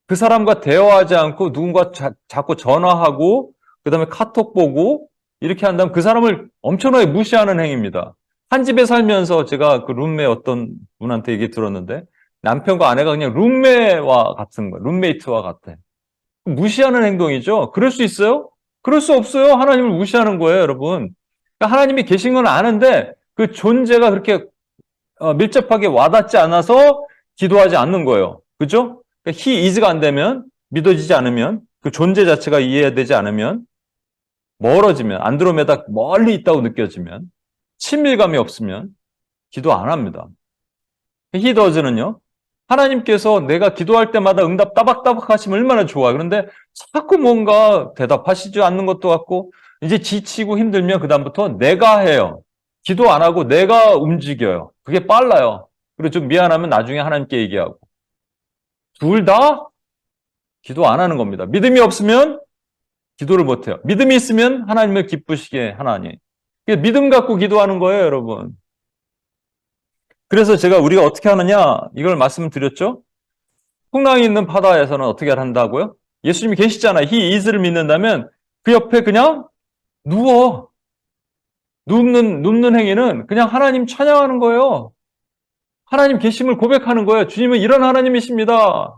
S1: 그 사람과 대화하지 않고 누군가 자꾸 전화하고 그다음에 카톡 보고 이렇게 한다면 그 사람을 엄청나게 무시하는 행위입니다. 한 집에 살면서 제가 그 룸메 어떤 분한테 얘기 들었는데 남편과 아내가 그냥 룸메와 같은 거예요. 룸메이트와 같아. 무시하는 행동이죠. 그럴 수 있어요? 그럴 수 없어요. 하나님을 무시하는 거예요, 여러분. 그러니까 하나님이 계신 건 아는데 그 존재가 그렇게 밀접하게 와닿지 않아서 기도하지 않는 거예요. 그죠? 그러니까 he is가 안 되면, 믿어지지 않으면, 그 존재 자체가 이해되지 않으면, 멀어지면, 안드로메다 멀리 있다고 느껴지면, 친밀감이 없으면, 기도 안 합니다. he does는요, 하나님께서 내가 기도할 때마다 응답 따박따박 하시면 얼마나 좋아. 그런데 자꾸 뭔가 대답하시지 않는 것도 같고, 이제 지치고 힘들면 그다음부터 내가 해요. 기도 안 하고 내가 움직여요. 그게 빨라요. 그리고 좀 미안하면 나중에 하나님께 얘기하고. 둘 다 기도 안 하는 겁니다. 믿음이 없으면 기도를 못 해요. 믿음이 있으면 하나님을 기쁘시게 하나니. 믿음 갖고 기도하는 거예요, 여러분. 그래서 우리가 어떻게 하느냐, 이걸 말씀드렸죠? 풍랑이 있는 바다에서는 어떻게 한다고요? 예수님이 계시잖아요. He is를 믿는다면 그 옆에 그냥 누워. 눕는 행위는 그냥 하나님 찬양하는 거예요. 하나님 계심을 고백하는 거예요. 주님은 이런 하나님이십니다.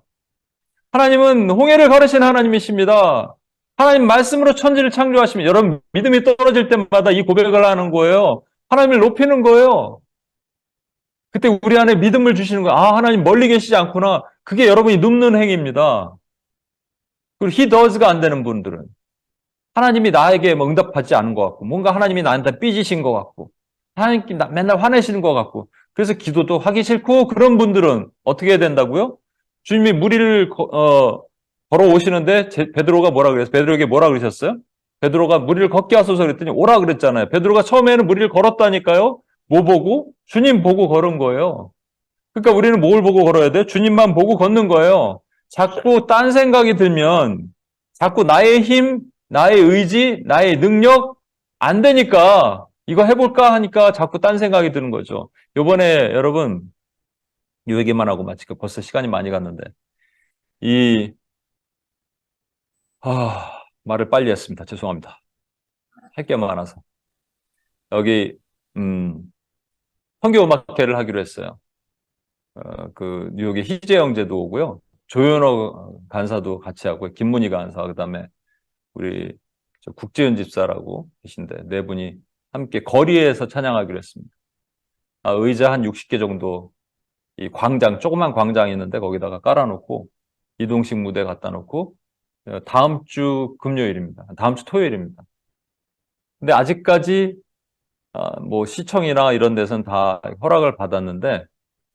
S1: 하나님은 홍해를 가르신 하나님이십니다. 하나님 말씀으로 천지를 창조하시면 여러분 믿음이 떨어질 때마다 이 고백을 하는 거예요. 하나님을 높이는 거예요. 그때 우리 안에 믿음을 주시는 거예요. 아, 하나님 멀리 계시지 않구나. 그게 여러분이 눕는 행위입니다. 그리고 he does가 안 되는 분들은 하나님이 나에게 뭐 응답하지 않은 것 같고 뭔가 하나님이 나한테 삐지신 것 같고 하나님께 맨날 화내시는 것 같고 그래서 기도도 하기 싫고 그런 분들은 어떻게 해야 된다고요? 주님이 무리를 걸어오시는데 베드로가 뭐라 그랬어요? 베드로에게 뭐라 그러셨어요? 베드로가 무리를 걷게 하소서 그랬더니 오라 그랬잖아요. 베드로가 처음에는 무리를 걸었다니까요. 뭐 보고? 주님 보고 걸은 거예요. 그러니까 우리는 뭘 보고 걸어야 돼요? 주님만 보고 걷는 거예요. 자꾸 딴 생각이 들면 자꾸 나의 힘, 나의 의지, 나의 능력 안 되니까 이거 해볼까 하니까 자꾸 딴 생각이 드는 거죠. 요번에 여러분 이 얘기만 하고 마치고 벌써 시간이 많이 갔는데 말을 빨리 했습니다. 죄송합니다. 할 게 많아서. 여기 선교음악회를 하기로 했어요. 그 뉴욕에 희재 형제도 오고요. 조현호 간사도 같이 하고 김문희 간사 그다음에 우리 국재현 집사라고 계신데 네 분이 함께 거리에서 찬양하기로 했습니다. 의자 한 60개 정도 이 광장 조그만 광장이 있는데 거기다가 깔아놓고 이동식 무대 갖다 놓고 다음 주 금요일입니다. 다음 주 토요일입니다. 근데 아직까지 뭐 시청이나 이런 데서는 다 허락을 받았는데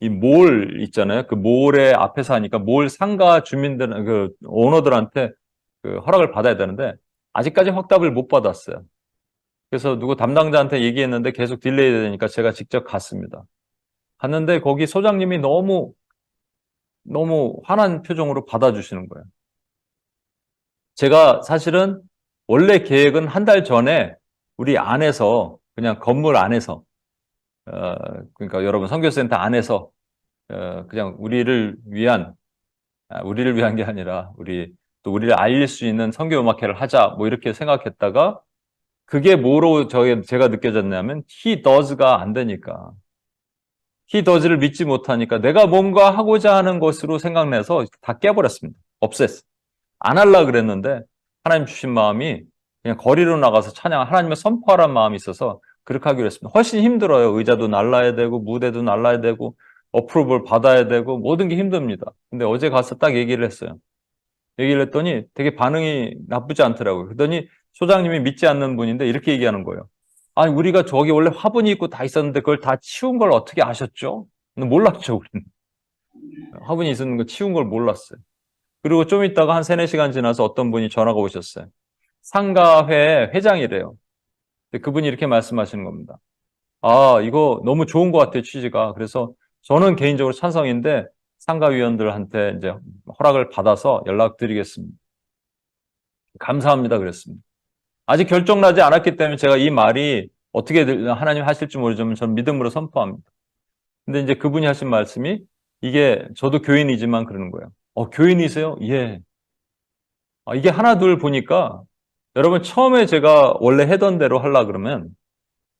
S1: 이 몰 있잖아요. 그 몰의 앞에서 하니까 몰 상가 주민들, 그 오너들한테 그 허락을 받아야 되는데 아직까지 확답을 못 받았어요. 그래서 누구 담당자한테 얘기했는데 계속 딜레이 되니까 제가 직접 갔습니다. 갔는데 거기 소장님이 너무 환한 표정으로 받아주시는 거예요. 제가 사실은 원래 계획은 한 달 전에 우리 안에서 그냥 건물 안에서 그러니까 여러분 선교센터 안에서 그냥 우리를 위한 게 아니라 우리를 알릴 수 있는 선교 음악회를 하자 뭐 이렇게 생각했다가 그게 뭐로 제가 느껴졌냐면 he does가 안 되니까 he does를 믿지 못하니까 내가 뭔가 하고자 하는 것으로 생각내서 다 깨버렸습니다. 없앴어. 안 하려고 그랬는데 하나님 주신 마음이 그냥 거리로 나가서 찬양, 하나님을 선포하라는 마음이 있어서 그렇게 하기로 했습니다. 훨씬 힘들어요. 의자도 날라야 되고 무대도 날라야 되고 어프로벌 받아야 되고 모든 게 힘듭니다. 근데 어제 가서 딱 얘기를 했어요. 얘기를 했더니 되게 반응이 나쁘지 않더라고요. 그랬더니 소장님이 믿지 않는 분인데 이렇게 얘기하는 거예요. 아니 우리가 저기 원래 화분이 있고 다 있었는데 그걸 다 치운 걸 어떻게 아셨죠? 몰랐죠 우리는. 화분이 있었는 거 치운 걸 몰랐어요. 그리고 좀 있다가 한 3-4시간 지나서 어떤 분이 전화가 오셨어요. 상가회 회장이래요. 근데 그분이 이렇게 말씀하시는 겁니다. 아, 이거 너무 좋은 것 같아요, 취지가. 그래서 저는 개인적으로 찬성인데 상가위원들한테 이제 허락을 받아서 연락드리겠습니다. 감사합니다. 그랬습니다. 아직 결정나지 않았기 때문에 제가 이 말이 어떻게 하나님 하실지 모르지만 저는 믿음으로 선포합니다. 근데 이제 그분이 하신 말씀이 이게 저도 교인이지만 그러는 거예요. 교인이세요? 예. 이게 하나 둘 보니까 여러분 처음에 제가 원래 해던 대로 하려 그러면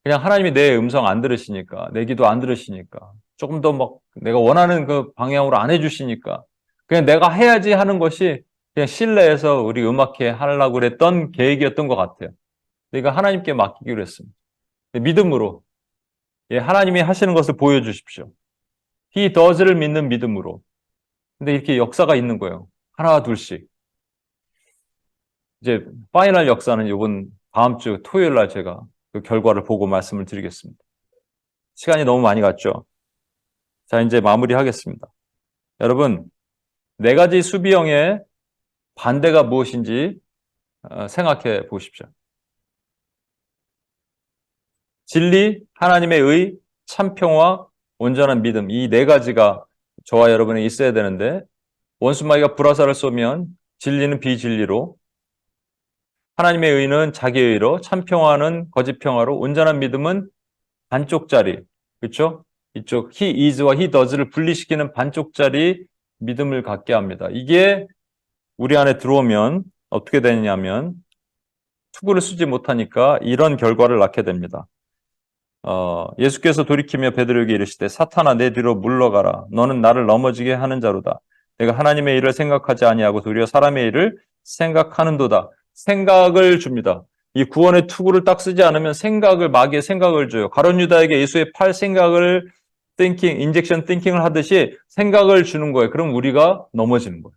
S1: 그냥 하나님이 내 음성 안 들으시니까 내 기도 안 들으시니까 조금 더 막 내가 원하는 그 방향으로 안 해주시니까 그냥 내가 해야지 하는 것이 그냥 실내에서 우리 음악회 하려고 그랬던 계획이었던 것 같아요. 내가 하나님께 맡기기로 했습니다. 믿음으로 하나님이 하시는 것을 보여주십시오. He does를 믿는 믿음으로. 근데 이렇게 역사가 있는 거예요. 하나 둘씩. 이제 파이널 역사는 이번 다음 주 토요일 날 제가 그 결과를 보고 말씀을 드리겠습니다. 시간이 너무 많이 갔죠? 자, 이제 마무리하겠습니다. 여러분, 4가지 수비형의 반대가 무엇인지 생각해 보십시오. 진리, 하나님의 의, 참평화, 온전한 믿음, 이 4가지가 저와 여러분에 있어야 되는데 원수마귀가 불화살을 쏘면 진리는 비진리로, 하나님의 의는 자기의 의로, 참평화는 거짓평화로, 온전한 믿음은 반쪽짜리, 그렇죠? 이쪽 he is와 he does를 분리시키는 반쪽짜리 믿음을 갖게 합니다. 이게 우리 안에 들어오면 어떻게 되느냐면 투구를 쓰지 못하니까 이런 결과를 낳게 됩니다. 예수께서 돌이키며 베드로에게 이르시되 사탄아 내 뒤로 물러가라. 너는 나를 넘어지게 하는 자로다. 내가 하나님의 일을 생각하지 아니하고 도리어 사람의 일을 생각하는도다. 생각을 줍니다. 이 구원의 투구를 딱 쓰지 않으면 마귀의 생각을 줘요. 가룟 유다에게 예수의 팔 생각을 인젝션 띵킹을 하듯이 생각을 주는 거예요. 그럼 우리가 넘어지는 거예요.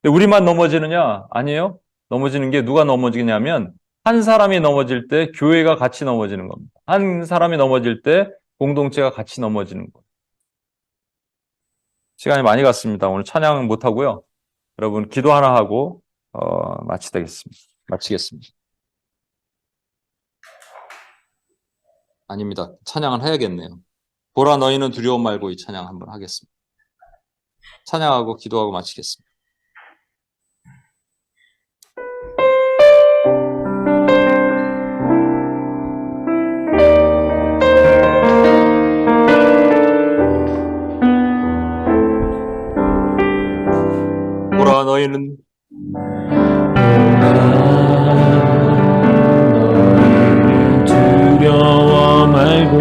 S1: 근데 우리만 넘어지느냐? 아니에요. 넘어지는 게 누가 넘어지냐면 한 사람이 넘어질 때 교회가 같이 넘어지는 겁니다. 한 사람이 넘어질 때 공동체가 같이 넘어지는 거예요. 시간이 많이 갔습니다. 오늘 찬양 못하고요. 여러분 기도 하나 하고 마치겠습니다. 아닙니다. 찬양을 해야겠네요. 보라 너희는 두려움 말고 이 찬양 한번 하겠습니다. 찬양하고 기도하고 마치겠습니다. 보라 너희는
S3: 두려워 말고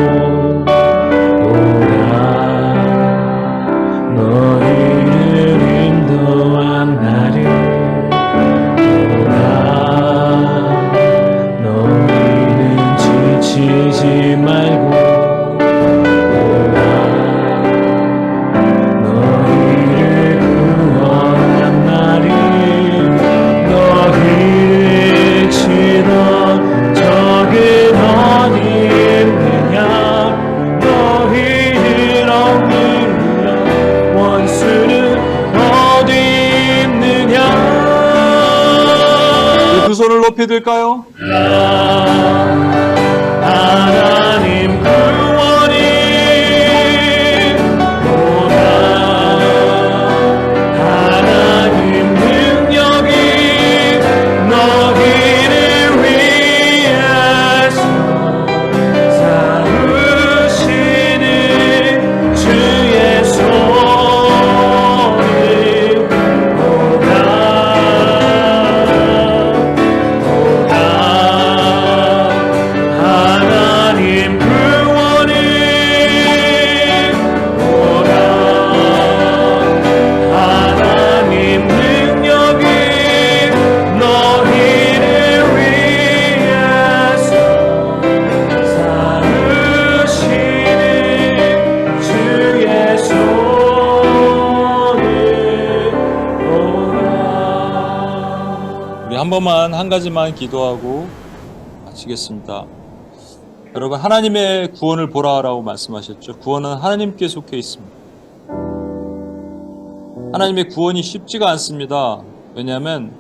S3: 너희를 인도한 나를 너희는 지치지 말고 너희를 구원한 나를
S1: 번만 한 가지만 기도하고 마치겠습니다. 여러분, 하나님의 구원을 보라라고 말씀하셨죠. 구원은 하나님께 속해 있습니다. 하나님의 구원이 쉽지가 않습니다. 왜냐하면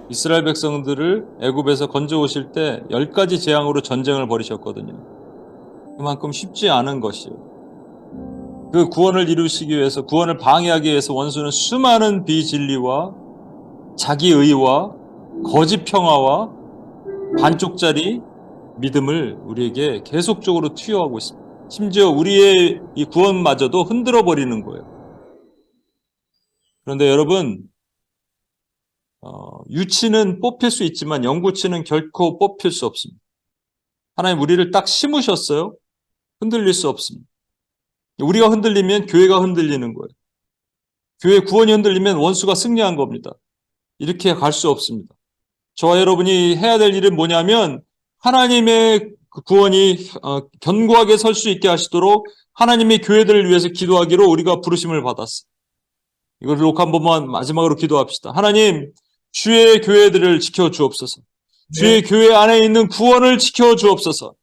S1: 이스라엘 백성들을 애굽에서 건져오실 때 10가지 재앙으로 전쟁을 벌이셨거든요. 그만큼 쉽지 않은 것이에요. 그 구원을 이루시기 위해서, 구원을 방해하기 위해서 원수는 수많은 비진리와 자기의와 거짓 평화와 반쪽짜리 믿음을 우리에게 계속적으로 투여하고 있습니다. 심지어 우리의 이 구원마저도 흔들어 버리는 거예요. 그런데 여러분, 유치는 뽑힐 수 있지만 영구치는 결코 뽑힐 수 없습니다. 하나님 우리를 딱 심으셨어요. 흔들릴 수 없습니다. 우리가 흔들리면 교회가 흔들리는 거예요. 교회 구원이 흔들리면 원수가 승리한 겁니다. 이렇게 갈 수 없습니다. 저와 여러분이 해야 될 일은 뭐냐면 하나님의 구원이 견고하게 설 수 있게 하시도록 하나님의 교회들을 위해서 기도하기로 우리가 부르심을 받았어요. 이걸 꼭 한 번만 마지막으로 기도합시다. 하나님, 주의 교회들을 지켜주옵소서. 주의 교회 안에 있는 구원을 지켜주옵소서.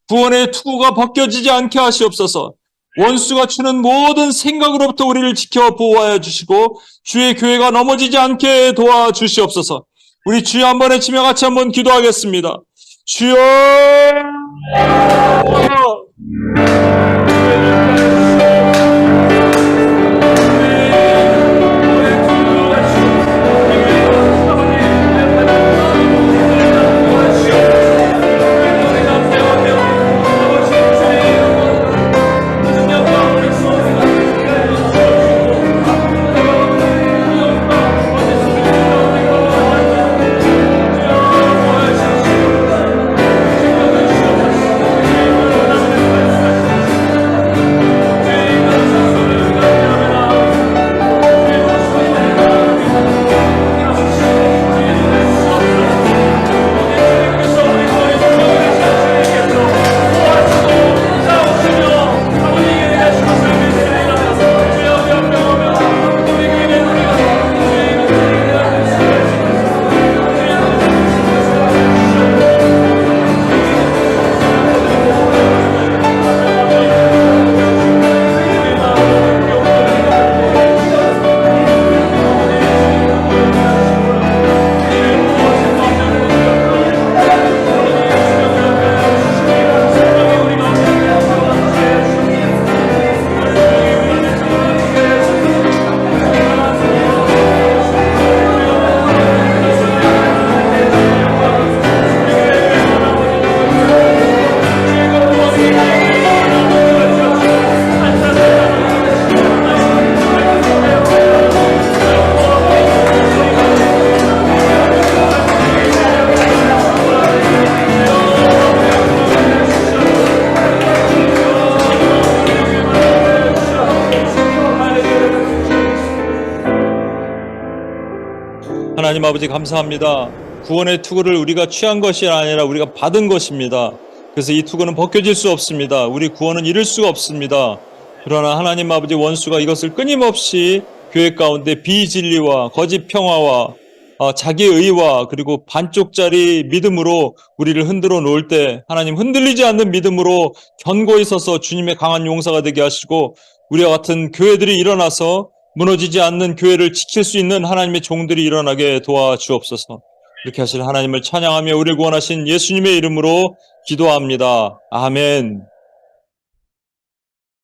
S1: 구원의 투구가 벗겨지지 않게 하시옵소서. 원수가 주는 모든 생각으로부터 우리를 지켜 보호하여 주시고 주의 교회가 넘어지지 않게 도와주시옵소서. 우리 주여 한 번에 치며 같이 한번 기도하겠습니다. 주여! 하나님 아버지 감사합니다. 구원의 투구를 우리가 취한 것이 아니라 우리가 받은 것입니다. 그래서 이 투구는 벗겨질 수 없습니다. 우리 구원은 이룰 수가 없습니다. 그러나 하나님 아버지 원수가 이것을 끊임없이 교회 가운데 비진리와 거짓 평화와 자기의와 그리고 반쪽짜리 믿음으로 우리를 흔들어 놓을 때 하나님 흔들리지 않는 믿음으로 견고히 서서 주님의 강한 용사가 되게 하시고 우리와 같은 교회들이 일어나서 무너지지 않는 교회를 지킬 수 있는 하나님의 종들이 일어나게 도와주옵소서. 이렇게 하실 하나님을 찬양하며 우리를 구원하신 예수님의 이름으로 기도합니다. 아멘.